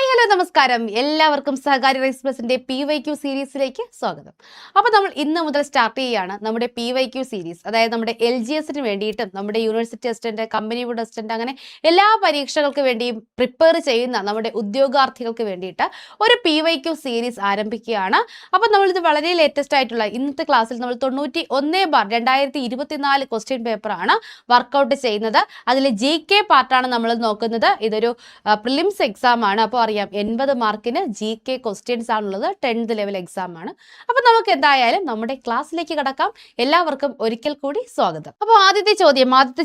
Hello നമസ്കാരം. എല്ലാവർക്കും സഹകാരി rice പ്ലസിന്റെ PYQ സീരീസിലേക്ക് സ്വാഗതം. അപ്പോൾ നമ്മൾ ഇന്ന് മുതൽ സ്റ്റാർട്ട് ചെയ്യുകയാണ് നമ്മുടെ PYQ സീരീസ്. അതായത് നമ്മുടെ LGSന് വേണ്ടിയിട്ടും നമ്മുടെ university assistant, company board assistant, അങ്ങനെ എല്ലാ പരീക്ഷകൾക്ക് വേണ്ടിയും പ്രിപ്പയർ ചെയ്യുന്ന നമ്മുടെ ഉദ്യോഗാർത്ഥികൾക്ക് വേണ്ടിയിട്ട് ഒരു PYQ സീരീസ് ആരംഭിക്കുകയാണ്. അപ്പോൾ നമ്മളിത് വളരെ ലേറ്റസ്റ്റ് ആയിട്ടുള്ള ഇന്നത്തെ ക്ലാസ്സിൽ നമ്മൾ 91/2024 ക്വസ്റ്റ്യൻ പേപ്പറാണ് വർക്കൗട്ട് ചെയ്യുന്നത്. അതിൽ GK പാർട്ടാണ് നമ്മൾ നോക്കുന്നത്. ഇതൊരു പ്രിലിംസ് എക്സാം ആണ്. അപ്പോൾ അറിയാം 80 മാർക്കിന് GK ക്വസ്റ്റ്യൻസ് ആണുള്ളത്. 10th ലെവൽ എക്സാം ആണ്. അപ്പോൾ നമുക്ക് എന്തായാലും നമ്മുടെ ക്ലാസ്സിലേക്ക് കടക്കാം. എല്ലാവർക്കും ഒരിക്കൽ കൂടി സ്വാഗതം. അപ്പോൾ ആദ്യത്തെ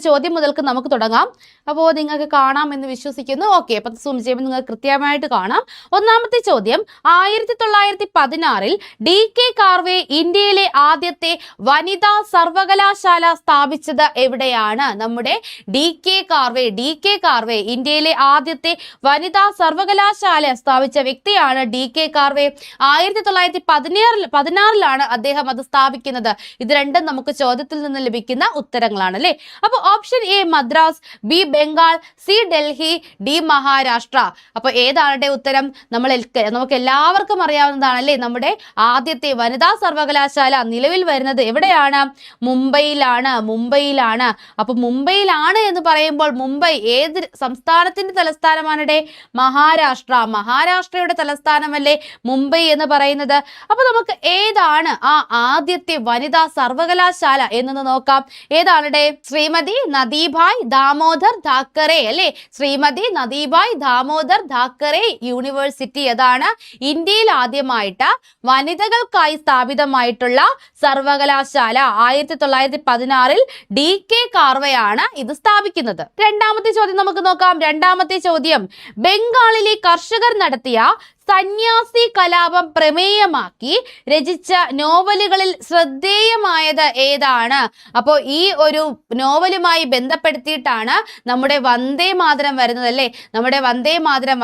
ചോദ്യം മുതൽക്ക് നമുക്ക് തുടങ്ങാം. അപ്പോൾ നിങ്ങൾക്ക് കാണാം എന്ന് വിശ്വസിക്കുന്നു. ഓക്കെ, അപ്പോൾ സൂം ചെയ്യുമ്പോൾ നിങ്ങൾക്ക് കൃത്യമായിട്ട് കാണാം. ഒന്നാമത്തെ ചോദ്യം, 1916 DK കാർവേ ഇന്ത്യയിലെ ആദ്യത്തെ വനിതാ സർവകലാശാല സ്ഥാപിച്ചത് എവിടെയാണ്? നമ്മുടെ DK കാർവേ ഇന്ത്യയിലെ ആദ്യത്തെ വനിതാ സർവകലാശാല സ്ഥാപിച്ച വ്യക്തിയാണ് DK കാർവേ. 1916 അദ്ദേഹം അത് സ്ഥാപിക്കുന്നത്. ഇത് രണ്ടും നമുക്ക് ചോദ്യത്തിൽ നിന്ന് ലഭിക്കുന്ന ഉത്തരങ്ങളാണ് അല്ലേ. അപ്പോൾ option A Madras, B Bengal, C Delhi, D Maharashtra. അപ്പോൾ ഏതാണ് ഉത്തരം? നമുക്ക് എല്ലാവർക്കും അറിയാവുന്നതാണ് അല്ലേ. നമ്മുടെ ആദ്യത്തെ വനിതാ സർവകലാശാല നിലവിൽ വരുന്നത് എവിടെയാണ്? മുംബൈയിലാണ്. അപ്പോൾ മുംബൈയിലാണ് എന്ന് പറയുമ്പോൾ മുംബൈ ഏത് സംസ്ഥാനത്തിന്റെ തലസ്ഥാനമാണ്? മഹാരാഷ്ട്രയുടെ തലസ്ഥാനമല്ലേ മുംബൈ എന്ന് പറയുന്നത്. അപ്പൊ നമുക്ക് ഏതാണ് ആ ആദ്യത്തെ വനിതാ സർവകലാശാല എന്നൊന്ന് നോക്കാം. ഏതാണ്? ശ്രീമതി നദീഭായ് ദാമോദർ താക്കറെ അല്ലേ. ശ്രീമതി നദീഭായ് ദാമോദർ താക്കറെ യൂണിവേഴ്സിറ്റി. അതാണ് ഇന്ത്യയിൽ ആദ്യമായിട്ട് വനിതകൾക്കായി സ്ഥാപിതമായിട്ടുള്ള സർവകലാശാല. 1916 DK കാർവയാണ് ഇത് സ്ഥാപിക്കുന്നത്. രണ്ടാമത്തെ ചോദ്യം നമുക്ക് നോക്കാം. രണ്ടാമത്തെ ചോദ്യം, ബംഗാളിലെ കർഷകർ നടത്തിയ സന്യാസി കലാപം പ്രമേയമാക്കി രചിച്ച നോവലുകളിൽ ശ്രദ്ധേയമായത് ഏതാണ്? അപ്പോൾ ഈ ഒരു നോവലുമായി ബന്ധപ്പെടുത്തിയിട്ടാണ് നമ്മുടെ വന്ദേ മാതരം വരുന്നത് അല്ലേ. നമ്മുടെ വന്ദേ മാതരം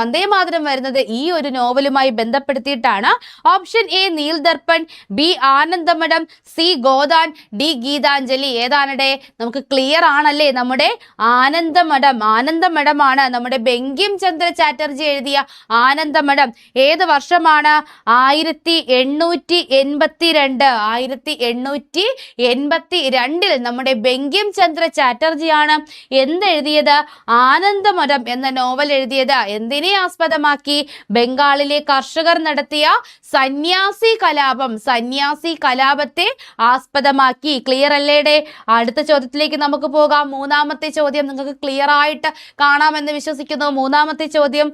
വരുന്നത് ഈ ഒരു നോവലുമായി ബന്ധപ്പെടുത്തിയിട്ടാണ്. Option A Nil Darpan, B Anandamath, C Godan, D Gitanjali. ഏതാണ്? നമുക്ക് ക്ലിയർ ആണല്ലേ. നമ്മുടെ ആനന്ദമഠമാണ് നമ്മുടെ ബങ്കിം ചന്ദ്ര ചാറ്റർജി എഴുതിയ ആനന്ദമഠം. ഏത് വർഷമാണ്? 1882 നമ്മുടെ ബങ്കിം ചന്ദ്ര ചാറ്റർജിയാണ് എന്തെഴുതിയത്? ആനന്ദമഠം എന്ന നോവൽ എഴുതിയത്. എന്തിനെ ആസ്പദമാക്കി? ബംഗാളിലെ കർഷകർ നടത്തിയ സന്യാസി കലാപത്തെ ആസ്പദമാക്കി. ക്ലിയർ അല്ലേടെ? അടുത്ത ചോദ്യത്തിലേക്ക് നമുക്ക് പോകാം. മൂന്നാമത്തെ ചോദ്യം നിങ്ങൾക്ക് ക്ലിയർ ആയിട്ട് കാണാമെന്ന് വിശ്വസിക്കുന്നു. മൂന്നാമത്തെ ചോദ്യം,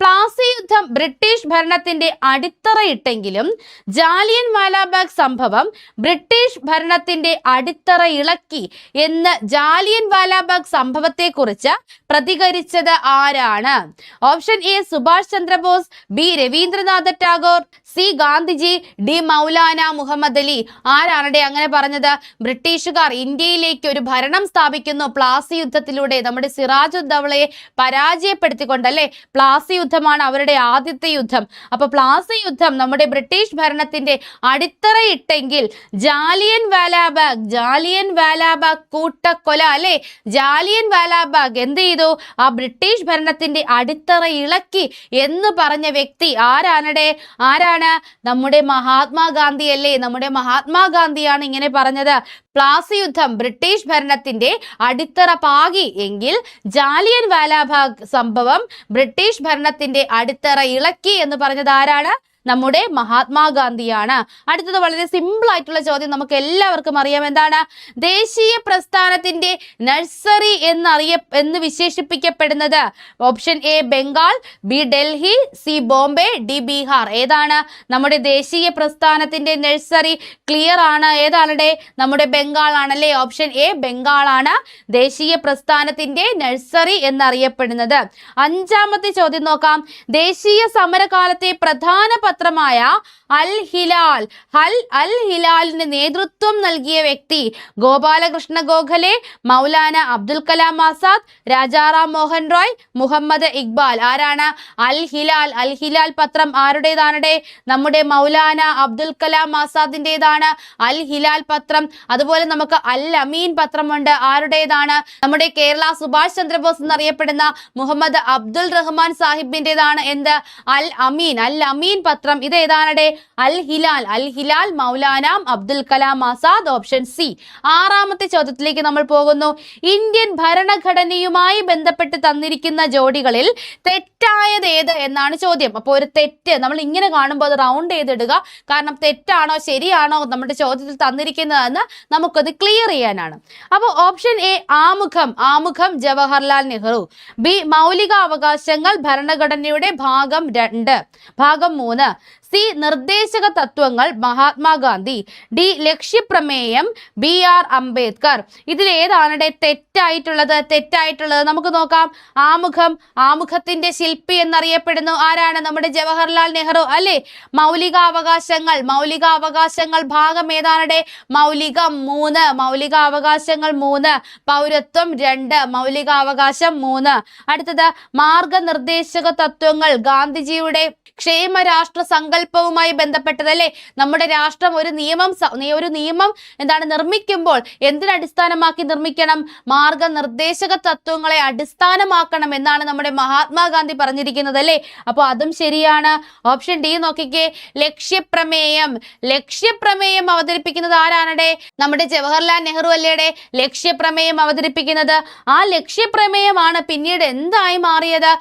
പ്ലാസി യുദ്ധം ബ്രിട്ടീഷ് ഭരണത്തിന്റെ അടിത്തറയിട്ടെങ്കിലും ജാലിയൻ വാലാബാഗ് സംഭവം ബ്രിട്ടീഷ് ഭരണത്തിന്റെ അടിത്തറ ഇളക്കി എന്ന് ജാലിയൻ വാലാബാഗ് സംഭവത്തെ കുറിച്ച് പ്രതികരിച്ചത് ആരാണ്? Option A Subhash Chandrabose, B Rabindranath Tagore, C Gandhiji, D Maulana Muhammad Ali. ആരാണ് അങ്ങനെ പറഞ്ഞത്? ബ്രിട്ടീഷുകാർ ഇന്ത്യയിലേക്ക് ഒരു ഭരണം സ്ഥാപിക്കുന്നു പ്ലാസി യുദ്ധത്തിലൂടെ. നമ്മുടെ സിറാജുദ്ദൗളയെ പരാജയപ്പെടുത്തിക്കൊണ്ടല്ലേ. പ്ലാസി യുദ്ധമാണ് അവരുടെ ആദ്യത്തെ യുദ്ധം. അപ്പൊ പ്ലാസി യുദ്ധം നമ്മുടെ ബ്രിട്ടീഷ് ഭരണത്തിന്റെ അടിത്തറയിട്ടെങ്കിൽ ജാലിയൻ വാലാബാഗ് കൂട്ടക്കൊല അല്ലെ. ജാലിയൻ വാലാബാഗ് എന്ത് ചെയ്തു? ആ ബ്രിട്ടീഷ് ഭരണത്തിന്റെ അടിത്തറ ഇളക്കി എന്ന് പറഞ്ഞ വ്യക്തി ആരാണ്? നമ്മുടെ മഹാത്മാഗാന്ധി അല്ലേ. നമ്മുടെ മഹാത്മാഗാന്ധിയാണ് ഇങ്ങനെ പറഞ്ഞത്. പ്ലാസി യുദ്ധം ബ്രിട്ടീഷ് ഭരണത്തിന്റെ അടിത്തറ പാകി എങ്കിൽ ജാലിയൻ വാലാബാഗ് സംഭവം ബ്രിട്ടീഷ് ഭരണത്തിന്റെ അടിത്തറ ഇളക്കി എന്ന് പറഞ്ഞത് ആരാണ്? നമ്മുടെ മഹാത്മാഗാന്ധിയാണ്. അടുത്തത് വളരെ സിമ്പിൾ ആയിട്ടുള്ള ചോദ്യം, നമുക്ക് എല്ലാവർക്കും അറിയാം. എന്താണ്? ദേശീയ പ്രസ്ഥാനത്തിന്റെ നഴ്സറി എന്ന് വിശേഷിപ്പിക്കപ്പെടുന്നത്? Option A Bengal, B Delhi, C Bombay, D Bihar. ഏതാണ് നമ്മുടെ ദേശീയ പ്രസ്ഥാനത്തിന്റെ നഴ്സറി? ക്ലിയർ ആണ്. ഏതാണ്? നമ്മുടെ ബംഗാൾ ആണല്ലേ. ഓപ്ഷൻ എ ബംഗാൾ ആണ് ദേശീയ പ്രസ്ഥാനത്തിന്റെ നഴ്സറി എന്നറിയപ്പെടുന്നത്. അഞ്ചാമത്തെ ചോദ്യം നോക്കാം. ദേശീയ സമരകാലത്തെ പ്രധാന പത്രമായ അൽ ഹിലാലിന് നേതൃത്വം നൽകിയ വ്യക്തി ഗോപാലകൃഷ്ണ ഗോഖലെ, മൗലാന അബ്ദുൽ കലാം ആസാദ്, രാജാറാം മോഹൻ റോയ്, മുഹമ്മദ് ഇക്ബാൽ. ആരാണ്? അൽ ഹിലാൽ പത്രം ആരുടേതാണ്? നമ്മുടെ മൗലാന അബ്ദുൽ കലാം ആസാദിന്റേതാണ് അൽ ഹിലാൽ പത്രം. അതുപോലെ നമുക്ക് അൽ അമീൻ പത്രമുണ്ട്. ആരുടേതാണ്? നമ്മുടെ കേരള സുഭാഷ് ചന്ദ്രബോസ് എന്നറിയപ്പെടുന്ന മുഹമ്മദ് അബ്ദുൽ റഹ്മാൻ സാഹിബിന്റേതാണ് എന്ത്? അൽ അമീൻ പത്രം. ഇത് ഏതാണ്? അൽ ഹിലാൽ മൗലാന അബ്ദുൽ കലാം ആസാദ്. Option C. ആറാമത്തെ ചോദ്യത്തിലേക്ക് നമ്മൾ പോകുന്നു. ഇന്ത്യൻ ഭരണഘടനയുമായി ബന്ധപ്പെട്ട് തന്നിരിക്കുന്ന ജോഡികളിൽ തെറ്റായത് ഏത് എന്നാണ് ചോദ്യം. അപ്പോൾ ഒരു തെറ്റ് നമ്മൾ ഇങ്ങനെ കാണുമ്പോൾ അത് റൗണ്ട് ചെയ്തിടുക. കാരണം തെറ്റാണോ ശരിയാണോ നമ്മുടെ ചോദ്യത്തിൽ തന്നിരിക്കുന്നതെന്ന് നമുക്കത് ക്ലിയർ ചെയ്യാനാണ്. അപ്പോൾ ഓപ്ഷൻ എ ആമുഖം ജവഹർലാൽ നെഹ്റു. ബി മൗലികാവകാശങ്ങൾ ഭരണഘടനയുടെ ഭാഗം 2 ഭാഗം 3. സി നിർദ്ദേശക തത്വങ്ങൾ മഹാത്മാഗാന്ധി. ഡി ലക്ഷ്യപ്രമേയം BR അംബേദ്കർ. ഇതിലേതാണ് തെറ്റായിട്ടുള്ളത്? നമുക്ക് നോക്കാം. ആമുഖത്തിന്റെ ശില്പി എന്നറിയപ്പെടുന്നു ആരാണ്? നമ്മുടെ ജവഹർലാൽ നെഹ്റു അല്ലേ? മൗലികാവകാശങ്ങൾ ഭാഗം ഏതാണ്? മൗലികാവകാശങ്ങൾ 3, പൗരത്വം 2, മൗലികാവകാശം 3. അടുത്തത് മാർഗനിർദ്ദേശക തത്വങ്ങൾ ഗാന്ധിജിയുടെ ക്ഷേമ രാഷ്ട്ര സങ്കല്പവുമായി ബന്ധപ്പെട്ടതല്ലേ? നമ്മുടെ രാഷ്ട്രം ഒരു നിയമം എന്താണ് നിർമ്മിക്കുമ്പോൾ എന്തിനടിസ്ഥാനമാക്കി നിർമ്മിക്കണം? മാർഗനിർദ്ദേശക തത്വങ്ങളെ അടിസ്ഥാനമാക്കണം എന്നാണ് നമ്മുടെ മഹാത്മാഗാന്ധി പറഞ്ഞിരിക്കുന്നത് അല്ലേ? അപ്പോൾ അതും ശരിയാണ്. ഓപ്ഷൻ ഡി നോക്കിക്കേ. ലക്ഷ്യപ്രമേയം അവതരിപ്പിക്കുന്നത് ആരാണ്? നമ്മുടെ ജവഹർലാൽ നെഹ്റു അല്ലേടെ ലക്ഷ്യപ്രമേയം അവതരിപ്പിക്കുന്നത്. ആ ലക്ഷ്യപ്രമേയമാണ് പിന്നീട് എന്തായി മാറിയത്?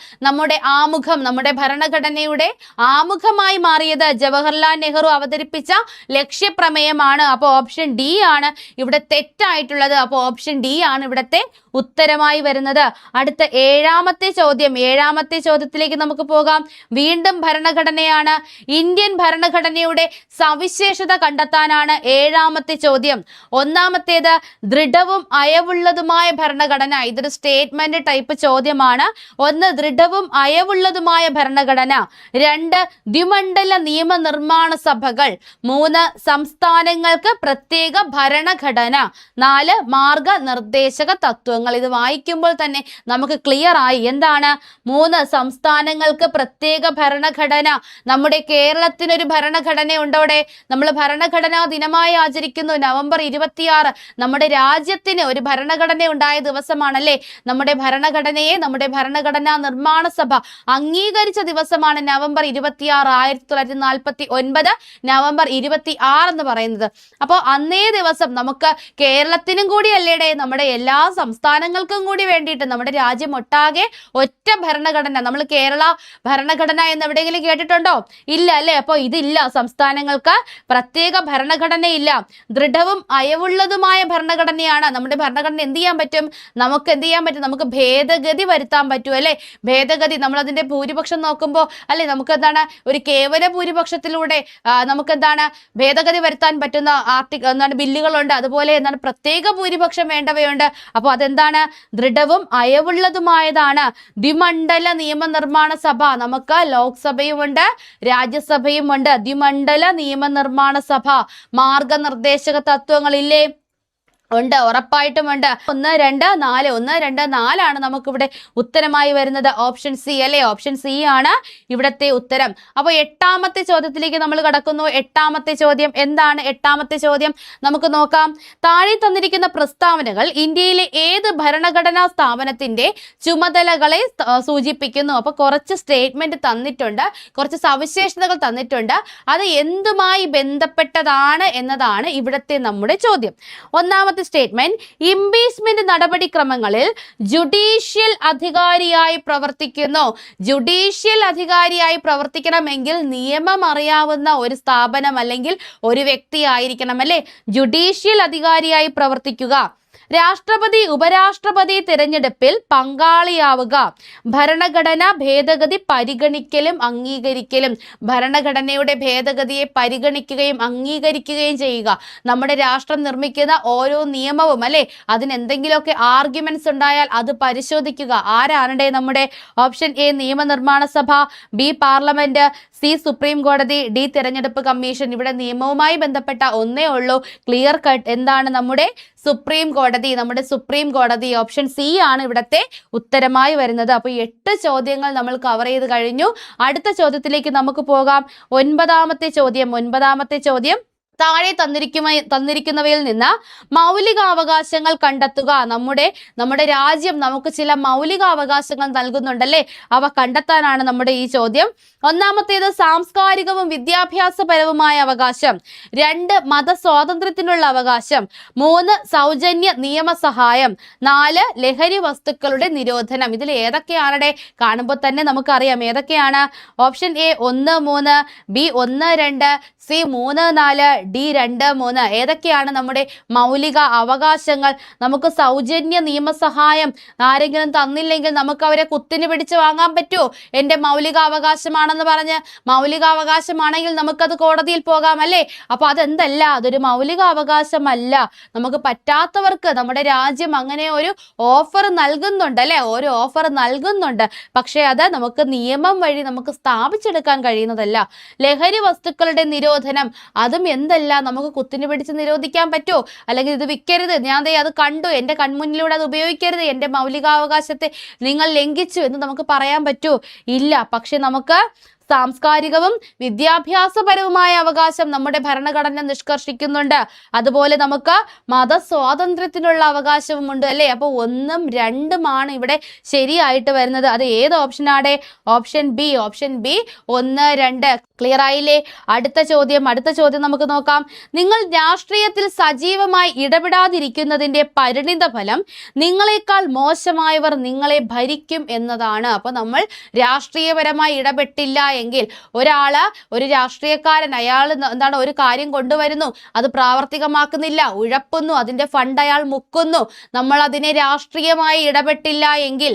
നമ്മുടെ ഭരണഘടനയുടെ ആമുഖമായി മാറിയത് ജവഹർലാൽ നെഹ്റു അവതരിപ്പിച്ച ലക്ഷ്യപ്രമേയമാണ്. അപ്പോൾ ഓപ്ഷൻ ഡി ആണ് ഇവിടെ തെറ്റായിട്ടുള്ളത്. അപ്പോൾ ഓപ്ഷൻ ഡി ആണ് ഇവിടത്തെ ഉത്തരമായി വരുന്നത്. അടുത്ത ഏഴാമത്തെ ചോദ്യത്തിലേക്ക് നമുക്ക് പോകാം. വീണ്ടും ഭരണഘടനയാണ്. ഇന്ത്യൻ ഭരണഘടനയുടെ സവിശേഷത കണ്ടെത്താനാണ് ഏഴാമത്തെ ചോദ്യം. ഒന്നാമത്തേത് ദൃഢവും അയവുള്ളതുമായ ഭരണഘടന. ഇതൊരു സ്റ്റേറ്റ്മെന്റ് ടൈപ്പ് ചോദ്യമാണ്. 1 ദൃഢവും അയവുള്ളതുമായ ഭരണഘടന. 2 ദ്വിമണ്ഡല നിയമനിർമ്മാണ സഭകൾ. 3 സംസ്ഥാനങ്ങൾക്ക് പ്രത്യേക ഭരണഘടന. 4 മാർഗനിർദ്ദേശക തത്വങ്ങൾ. ഇത് വായിക്കുമ്പോൾ തന്നെ നമുക്ക് ക്ലിയർ ആയി. എന്താണ്? 3 സംസ്ഥാനങ്ങൾക്ക് പ്രത്യേക ഭരണഘടന. നമ്മുടെ കേരളത്തിനൊരു ഭരണഘടന ഉണ്ടോടെ? നമ്മൾ ഭരണഘടനാ ദിനമായി ആചരിക്കുന്നു നവംബർ 26. നമ്മുടെ രാജ്യത്തിന് ഒരു ഭരണഘടന ഉണ്ടായ ദിവസമാണല്ലേ? നമ്മുടെ ഭരണഘടനാ നിർമ്മാണ സഭ അംഗീകരിച്ച ദിവസമാണ് നവംബർ 26, 1949 നവംബർ 26 എന്ന് പറയുന്നത്. അപ്പോൾ അന്നേ ദിവസം നമുക്ക് കേരളത്തിനും കൂടി അല്ലേടെ നമ്മുടെ എല്ലാ സംസ്ഥാനങ്ങൾക്കും കൂടി വേണ്ടിയിട്ട് നമ്മുടെ രാജ്യം ഒട്ടാകെ ഒറ്റ ഭരണഘടന. നമ്മൾ കേരള ഭരണഘടന എന്ന് എവിടെയെങ്കിലും കേട്ടിട്ടുണ്ടോ? ഇല്ല അല്ലേ? അപ്പോൾ ഇതില്ല. സംസ്ഥാനങ്ങൾക്ക് പ്രത്യേക ഭരണഘടന ഇല്ല. ദൃഢവും അയവുള്ളതുമായ ഭരണഘടനയാണ്. നമ്മുടെ ഭരണഘടന എന്ത് ചെയ്യാൻ പറ്റും? നമുക്ക് ഭേദഗതി വരുത്താൻ പറ്റും അല്ലേ? ഭേദഗതി നമ്മളതിന്റെ ഭൂരിപക്ഷം നോക്കുമ്പോൾ അല്ലെ നമുക്ക് എന്താണ് ഒരു കേവല ഭൂരിപക്ഷത്തിലൂടെ നമുക്ക് എന്താണ് ഭേദഗതി വരുത്താൻ പറ്റുന്ന ബില്ലുകളുണ്ട്. അതുപോലെ എന്താണ് പ്രത്യേക ഭൂരിപക്ഷം വേണ്ടവയുണ്ട്. അപ്പോൾ അതെന്താണ്? ദൃഢവും അയവുള്ളതുമായതാണ്. ദ്വിമണ്ഡല നിയമനിർമ്മാണ സഭ. നമുക്ക് ലോക്സഭയുമുണ്ട് രാജ്യസഭയുമുണ്ട്. ദ്വിമണ്ഡല നിയമനിർമ്മാണ സഭ. മാർഗനിർദ്ദേശക തത്വങ്ങളില്ലേ? ഉണ്ട്, ഉറപ്പായിട്ടും ഉണ്ട്. 1, 2, 4 1, 2, 4 ആണ് നമുക്കിവിടെ ഉത്തരമായി വരുന്നത്. ഓപ്ഷൻ സി അല്ലെ? ഓപ്ഷൻ സി ആണ് ഇവിടത്തെ ഉത്തരം. അപ്പോൾ എട്ടാമത്തെ ചോദ്യത്തിലേക്ക് നമ്മൾ കടക്കുന്നു. എട്ടാമത്തെ ചോദ്യം എന്താണ്? എട്ടാമത്തെ ചോദ്യം നമുക്ക് നോക്കാം. താഴെ തന്നിരിക്കുന്ന പ്രസ്താവനകൾ ഇന്ത്യയിലെ ഏത് ഭരണഘടനാ സ്ഥാപനത്തിന്റെ ചുമതലകളെ സൂചിപ്പിക്കുന്നു? അപ്പോൾ കുറച്ച് സ്റ്റേറ്റ്മെന്റ് തന്നിട്ടുണ്ട്, കുറച്ച് സവിശേഷതകൾ തന്നിട്ടുണ്ട്. അത് എന്തുമായി ബന്ധപ്പെട്ടതാണ് എന്നതാണ് ഇവിടത്തെ നമ്മുടെ ചോദ്യം. ഒന്നാമത്തെ സ്റ്റേറ്റ്മെന്റ്, ഇംപീച്ച്മെന്റ് നടപടിക്രമങ്ങളിൽ ജുഡീഷ്യൽ അധികാരിയായി പ്രവർത്തിക്കുന്നു. ജുഡീഷ്യൽ അധികാരിയായി പ്രവർത്തിക്കണമെങ്കിൽ നിയമം അറിയാവുന്ന ഒരു സ്ഥാപനം അല്ലെങ്കിൽ ഒരു വ്യക്തി ആയിരിക്കണം അല്ലേ? ജുഡീഷ്യൽ അധികാരിയായി പ്രവർത്തിക്കുക. രാഷ്ട്രപതി ഉപരാഷ്ട്രപതി തിരഞ്ഞെടുപ്പിൽ പങ്കാളിയാവുക. ഭരണഘടന ഭേദഗതി പരിഗണിക്കലും അംഗീകരിക്കലും. ഭരണഘടനയുടെ ഭേദഗതിയെ പരിഗണിക്കുകയും അംഗീകരിക്കുകയും ചെയ്യുക. നമ്മുടെ രാഷ്ട്രം നിർമ്മിക്കുന്ന ഓരോ നിയമവും അല്ലെ, അതിനെന്തെങ്കിലുമൊക്കെ ആർഗ്യുമെന്റ്സ് ഉണ്ടായാൽ അത് പരിശോധിക്കുക. ആരാണ് നമ്മുടെ? ഓപ്ഷൻ എ നിയമനിർമ്മാണ സഭ, ബി പാർലമെന്റ്, സി സുപ്രീം കോടതി, ഡി തിരഞ്ഞെടുപ്പ് കമ്മീഷൻ. ഇവിടെ നിയമവുമായി ബന്ധപ്പെട്ട ഒന്നേ ഉള്ളൂ, ക്ലിയർ കട്ട്. എന്താണ്? നമ്മുടെ സുപ്രീം കോടതി. നമ്മുടെ സുപ്രീം കോടതി. ഓപ്ഷൻ സി ആണ് ഇവിടത്തെ ഉത്തരമായി വരുന്നത്. അപ്പൊ 8 ചോദ്യങ്ങൾ നമ്മൾ കവർ ചെയ്ത് കഴിഞ്ഞു. അടുത്ത ചോദ്യത്തിലേക്ക് നമുക്ക് പോകാം. 9ാമത്തെ ചോദ്യം താഴെ തന്നിരിക്കുന്നവയിൽ നിന്ന് മൗലികാവകാശങ്ങൾ കണ്ടെത്തുക. നമ്മുടെ രാജ്യം നമുക്ക് ചില മൗലികാവകാശങ്ങൾ നൽകുന്നുണ്ടല്ലേ, അവ കണ്ടെത്താനാണ് നമ്മുടെ ഈ ചോദ്യം. ഒന്നാമത്തേത് സാംസ്കാരികവും വിദ്യാഭ്യാസപരവുമായ അവകാശം, 2 മതസ്വാതന്ത്ര്യത്തിനുള്ള അവകാശം, 3 സൗജന്യ നിയമസഹായം, 4 ലഹരി വസ്തുക്കളുടെ നിരോധനം. ഇതിൽ ഏതൊക്കെയാണ്? കാണുമ്പോൾ തന്നെ നമുക്കറിയാം ഏതൊക്കെയാണ്. Option A 1, 3, B 1, 2, C 3, 4, D 2, 3. ഏതൊക്കെയാണ് നമ്മുടെ മൗലിക അവകാശങ്ങൾ? നമുക്ക് സൗജന്യ നിയമസഹായം ആരെങ്കിലും തന്നില്ലെങ്കിൽ നമുക്ക് അവരെ കുത്തിന് പിടിച്ച് വാങ്ങാൻ പറ്റുമോ? എൻ്റെ മൗലിക അവകാശമാണെന്ന് പറഞ്ഞ്. മൗലിക അവകാശമാണെങ്കിൽ നമുക്കത് കോടതിയിൽ പോകാം അല്ലേ? അപ്പൊ അതെന്തല്ല, അതൊരു മൗലിക അവകാശമല്ല. നമുക്ക് പറ്റാത്തവർക്ക് നമ്മുടെ രാജ്യം അങ്ങനെ ഒരു ഓഫർ നൽകുന്നുണ്ട് അല്ലെ, ഒരു ഓഫർ നൽകുന്നുണ്ട്. പക്ഷെ അത് നമുക്ക് നിയമം വഴി നമുക്ക് സ്ഥാപിച്ചെടുക്കാൻ കഴിയുന്നതല്ല. ലഹരി വസ്തുക്കളുടെ നിരോധനം, അതും എന്തല്ല, നമുക്ക് കുത്തിന് പിടിച്ച് നിരോധിക്കാൻ പറ്റുമോ? അല്ലെങ്കിൽ ഇത് വിൽക്കരുത്, ഞാൻ അത് കണ്ടു, എൻ്റെ കൺമുന്നിലൂടെ അത് ഉപയോഗിക്കരുത്, എൻ്റെ മൗലികാവകാശത്തെ നിങ്ങൾ ലംഘിച്ചു എന്ന് നമുക്ക് പറയാൻ പറ്റുമോ? ഇല്ല. പക്ഷെ നമുക്ക് സാംസ്കാരികവും വിദ്യാഭ്യാസപരവുമായ അവകാശം നമ്മുടെ ഭരണഘടന നിഷ്കർഷിക്കുന്നുണ്ട്. അതുപോലെ നമുക്ക് മതസ്വാതന്ത്ര്യത്തിനുള്ള അവകാശവും ഉണ്ട് അല്ലേ? അപ്പോൾ 1ഉം 2ഉമാണ് ഇവിടെ ശരിയായിട്ട് വരുന്നത്. അത് ഏത് ഓപ്ഷനാണ്? Option B 1, 2. ക്ലിയർ ആയില്ലേ? അടുത്ത ചോദ്യം നമുക്ക് നോക്കാം. നിങ്ങൾ രാഷ്ട്രീയത്തിൽ സജീവമായി ഇടപെടാതിരിക്കുന്നതിന്റെ പരിണിത ഫലം നിങ്ങളെക്കാൾ മോശമായവർ നിങ്ങളെ ഭരിക്കും എന്നതാണ്. അപ്പൊ നമ്മൾ രാഷ്ട്രീയപരമായി ഇടപെട്ടില്ല എങ്കിൽ, ഒരു രാഷ്ട്രീയക്കാരൻ അയാൾ എന്താണ് ഒരു കാര്യം കൊണ്ടുവരുന്നു, അത് പ്രാവർത്തികമാക്കുന്നില്ല, ഉഴപ്പുന്നു, അതിന്റെ ഫണ്ട് അയാൾ മുക്കുന്നു, നമ്മൾ അതിനെ രാഷ്ട്രീയമായി ഇടപെട്ടില്ല എങ്കിൽ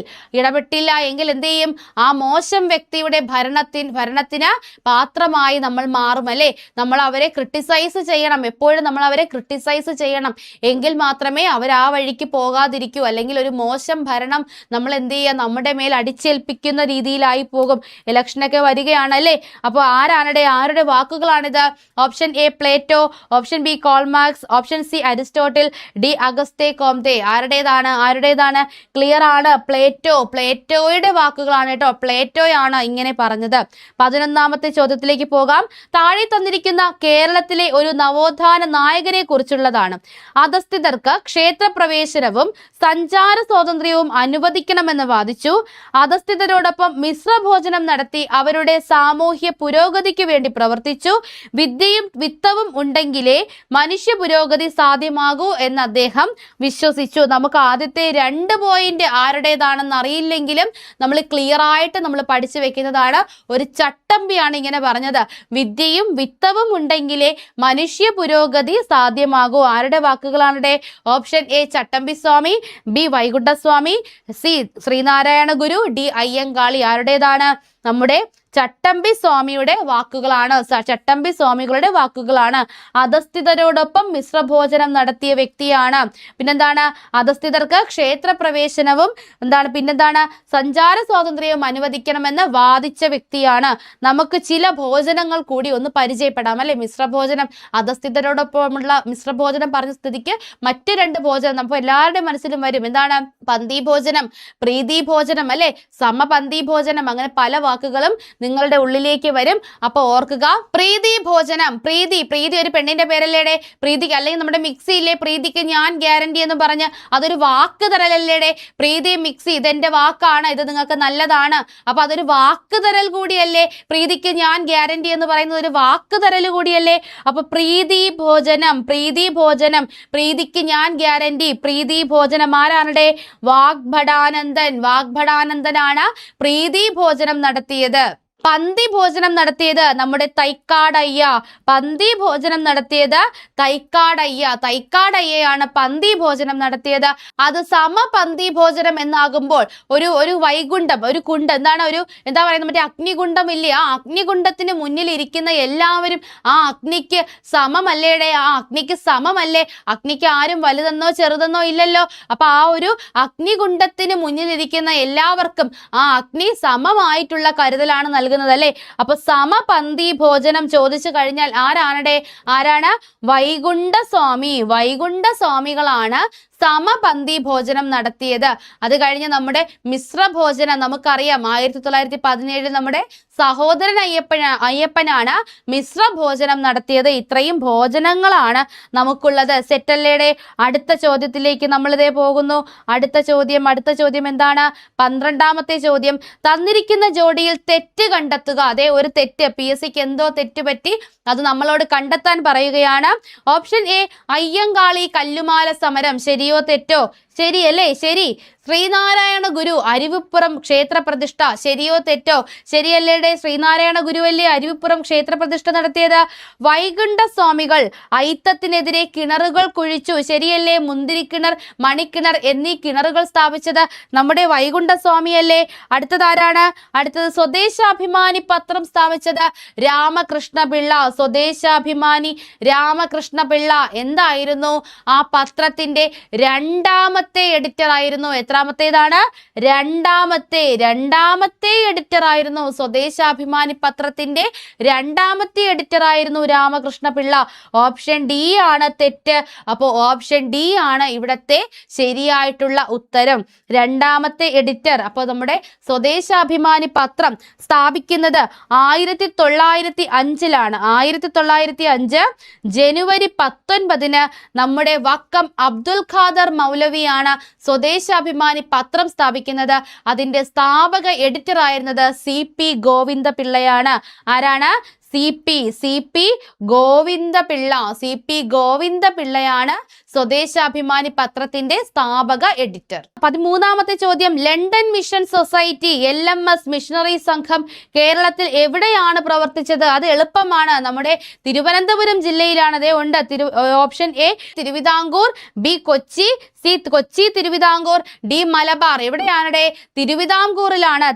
എന്ത് ചെയ്യും? ആ മോശം വ്യക്തിയുടെ ഭരണത്തിന് പാത്രമായി നമ്മൾ മാറും അല്ലേ? നമ്മൾ അവരെ ക്രിട്ടിസൈസ് ചെയ്യണം, എപ്പോഴും നമ്മൾ അവരെ ക്രിട്ടിസൈസ് ചെയ്യണം. എങ്കിൽ മാത്രമേ അവർ ആ വഴിക്ക് പോകാതിരിക്കൂ. അല്ലെങ്കിൽ ഒരു മോശം ഭരണം നമ്മൾ എന്ത് ചെയ്യുക? നമ്മുടെ മേൽ അടിച്ചേൽപ്പിക്കുന്ന രീതിയിലായി പോകും. ഇലക്ഷനൊക്കെ വരികയാണല്ലേ? അപ്പോൾ ആരുടെ വാക്കുകളാണിത്? Option A Plato, option B Karl Marx, option C Aristotle, D Auguste Comte. ആരുടേതാണ്? ക്ലിയർ ആണ്, പ്ലേറ്റോയുടെ വാക്കുകളാണ് കേട്ടോ. പ്ലേറ്റോയാണ് ഇങ്ങനെ പറഞ്ഞത്. 11ാമത്തെ ചോദ്യത്തിലേക്ക് പോകാം. താഴെ തന്നിരിക്കുന്ന കേരളത്തിലെ ഒരു നവോത്ഥാന നായകനെ കുറിച്ചുള്ളതാണ്. അധസ്ഥിതർക്ക് ക്ഷേത്രപ്രവേശനവും സഞ്ചാര സ്വാതന്ത്ര്യവും അനുവദിക്കണമെന്ന് വാദിച്ചു. അധസ്ഥിതരോടൊപ്പം മിശ്രഭോജനം നടത്തി അവരുടെ സാമൂഹ്യ പുരോഗതിക്ക് വേണ്ടി പ്രവർത്തിച്ചു. വിദ്യയും വിത്തവും ഉണ്ടെങ്കിലേ മനുഷ്യ പുരോഗതി സാധ്യമാകൂ എന്ന് അദ്ദേഹം വിശ്വസിച്ചു. നമുക്ക് ആദ്യത്തെ 2 പോയിന്റ് ആരുടേതാണെന്ന് അറിയില്ലെങ്കിലും നമ്മൾ ക്ലിയർ ആയിട്ട് നമ്മൾ പഠിച്ചു വെക്കുന്നതാണ്. ഒരു ചട്ടമ്പിയാണ് ഇങ്ങനെ പറഞ്ഞത്. വിദ്യയും വിത്തവും ഉണ്ടെങ്കിലേ മനുഷ്യ പുരോഗതി സാധ്യമാകൂ. ആരുടെ വാക്കുകളാണ്? Option A Chattampi Swami, B Vaikunda Swami, C Sree Narayana Guru, D Ayyankali. ആരുടേതാണ്? നമ്മുടെ ചട്ടമ്പി സ്വാമിയുടെ വാക്കുകളാണ്. അധസ്ഥിതരോടൊപ്പം മിശ്രഭോജനം നടത്തിയ വ്യക്തിയാണ്. പിന്നെന്താണ്? അധസ്ഥിതർക്ക് ക്ഷേത്രപ്രവേശനവും പിന്നെന്താണ് സഞ്ചാര സ്വാതന്ത്ര്യവും അനുവദിക്കണമെന്ന് വാദിച്ച വ്യക്തിയാണ്. നമുക്ക് ചില ഭോജനങ്ങൾ കൂടി ഒന്ന് പരിചയപ്പെടാം അല്ലെ? മിശ്രഭോജനം, അധസ്ഥിതരോടൊപ്പമുള്ള മിശ്രഭോജനം പറഞ്ഞ സ്ഥിതിക്ക് മറ്റ് 2 ഭോജനം നമുക്ക് എല്ലാവരുടെ മനസ്സിലും വരും. എന്താണ്? പന്തി ഭോജനം, പ്രീതി ഭോജനം അല്ലെ? സമപന്തി ഭോജനം, അങ്ങനെ പല വാക്കുകളും നിങ്ങളുടെ ഉള്ളിലേക്ക് വരും. അപ്പൊ ഓർക്കുക, പ്രീതി ഭോജനം. പ്രീതി ഒരു പെണ്ണിന്റെ പേരല്ലേടെ? പ്രീതിക്ക്, അല്ലെങ്കിൽ നമ്മുടെ മിക്സി ഇല്ലേ, പ്രീതിക്ക് ഞാൻ ഗ്യാരണ്ടി എന്ന് പറഞ്ഞ് അതൊരു വാക്ക് തരലല്ലേടെ? പ്രീതി മിക്സി ഇതെന്റെ വാക്കാണ്, ഇത് നിങ്ങൾക്ക് നല്ലതാണ്, അപ്പൊ അതൊരു വാക്ക് തരൽ കൂടിയല്ലേ? പ്രീതിക്ക് ഞാൻ ഗ്യാരണ്ടി എന്ന് പറയുന്നത് ഒരു വാക്ക് തരൽ കൂടിയല്ലേ? അപ്പൊ പ്രീതി ഭോജനം, പ്രീതിക്ക് ഞാൻ ഗ്യാരണ്ടി, പ്രീതി ഭോജനം. ആരാണ്? വാഗ്ഭടാനന്ദനാണ് പ്രീതി ഭോജനം നടത്തിയത്. പന്തി ഭോജനം നടത്തിയത് നമ്മുടെ തൈക്കാടയ്യ. പന്തി ഭോജനം നടത്തിയത് തൈക്കാടയ്യയാണ് പന്തി ഭോജനം നടത്തിയത്. അത് സമപന്തി ഭോജനം എന്നാകുമ്പോൾ ഒരു വൈകുണ്ഠം, ഒരു കുണ്ട്, എന്താ പറയുന്നത്, മറ്റേ അഗ്നികുണ്ഡം ഇല്ലേ, ആ അഗ്നികുണ്ഡത്തിന് മുന്നിൽ ഇരിക്കുന്ന എല്ലാവരും ആ അഗ്നിക്ക് സമമല്ലേടെ, ആ അഗ്നിക്ക് സമമല്ലേ, അഗ്നിക്ക് ആരും വലുതെന്നോ ചെറുതെന്നോ ഇല്ലല്ലോ. അപ്പൊ ആ ഒരു അഗ്നികുണ്ഡത്തിന് മുന്നിലിരിക്കുന്ന എല്ലാവർക്കും ആ അഗ്നി സമമായിട്ടുള്ള കരുതലാണ് നൽകുന്നത് അല്ലേ. അപ്പൊ സമപന്തി ഭോജനം ചോദിച്ചു കഴിഞ്ഞാൽ ആരാണ് വൈകുണ്ഠസ്വാമികളാണ് സമപന്തി ഭോജനം നടത്തിയത്. അത് കഴിഞ്ഞ് നമ്മുടെ മിശ്ര ഭോജനം നമുക്കറിയാം. 1917 നമ്മുടെ സഹോദരൻ അയ്യപ്പനാണ് മിശ്ര ഭോജനം നടത്തിയത്. ഇത്രയും ഭോജനങ്ങളാണ് നമുക്കുള്ളത്. സെറ്റല്ലേടെ അടുത്ത ചോദ്യത്തിലേക്ക് നമ്മളിതേ പോകുന്നു. അടുത്ത ചോദ്യം എന്താണ്? 12ാമത്തെ ചോദ്യം. തന്നിരിക്കുന്ന ജോഡിയിൽ തെറ്റ് കണ്ടെത്തുക. അതേ, ഒരു തെറ്റ്, PSCക്ക് എന്തോ തെറ്റ് പറ്റി, അത് നമ്മളോട് കണ്ടെത്താൻ പറയുകയാണ്. ഓപ്ഷൻ എ, അയ്യങ്കാളി കല്ലുമാല സമരം. ശരിയോ തെറ്റോ? ശരിയല്ലേ? ശരി. ശ്രീനാരായണ ഗുരു അരുവിപ്പുറം ക്ഷേത്രപ്രതിഷ്ഠ. ശരിയോ തെറ്റോ? ശരിയല്ലേടെ, ശ്രീനാരായണ ഗുരുവല്ലേ അരുവിപ്പുറം ക്ഷേത്രപ്രതിഷ്ഠ നടത്തിയത്. വൈകുണ്ഠസ്വാമികൾ അയിത്തത്തിനെതിരെ കിണറുകൾ കുഴിച്ചു. ശരിയല്ലേ? മുന്തിരിക്കിണർ, മണിക്കിണർ എന്നീ കിണറുകൾ സ്ഥാപിച്ചത് നമ്മുടെ വൈകുണ്ഠസ്വാമിയല്ലേ. അടുത്തതാരാണ്? അടുത്തത് സ്വദേശാഭിമാനി പത്രം സ്ഥാപിച്ചത് രാമകൃഷ്ണപിള്ള. സ്വദേശാഭിമാനി രാമകൃഷ്ണപിള്ള എന്തായിരുന്നു? ആ പത്രത്തിന്റെ രണ്ടാമത്തെ എഡിറ്റർ ആയിരുന്നു. എത്രാമത്തേതാണ്? രണ്ടാമത്തെ എഡിറ്റർ ആയിരുന്നു. സ്വദേശാഭിമാനി പത്രത്തിന്റെ രണ്ടാമത്തെ എഡിറ്റർ ആയിരുന്നു രാമകൃഷ്ണപിള്ള. ഓപ്ഷൻ ഡി ആണ് തെറ്റ്. അപ്പോൾ ഓപ്ഷൻ ഡി ആണ് ഇവിടത്തെ ശരിയായിട്ടുള്ള ഉത്തരം. രണ്ടാമത്തെ എഡിറ്റർ. അപ്പോൾ നമ്മുടെ സ്വദേശാഭിമാനി പത്രം സ്ഥാപിക്കുന്നത് 1905 1905 ജനുവരി 19 നമ്മുടെ വക്കം അബ്ദുൽ ഖാദർ മൗലവിയാണ് സ്വദേശാഭിമാനി പത്രം സ്ഥാപിക്കുന്നത്. അതിന്റെ സ്ഥാപക എഡിറ്റർ ആയിരുന്നത് CP ഗോവിന്ദപിള്ളയാണ്. ആരാണ്? CP ഗോവിന്ദപിള്ളയാണ് സ്വദേശാഭിമാനി പത്രത്തിന്റെ സ്ഥാപക എഡിറ്റർ. 13ാമത്തെ ചോദ്യം. London mission society LMS missionary സംഘം കേരളത്തിൽ എവിടെയാണ് പ്രവർത്തിച്ചത്? അത് എളുപ്പമാണ്. നമ്മുടെ തിരുവനന്തപുരം ജില്ലയിലാണ്. അതേ ഉണ്ട്. Option A Thiruvithamkoor, B Kochi, C Kochi Thiruvithamkoor, D Malabar. എവിടെയാണ്? തിരുവിതാംകൂറിലാണ്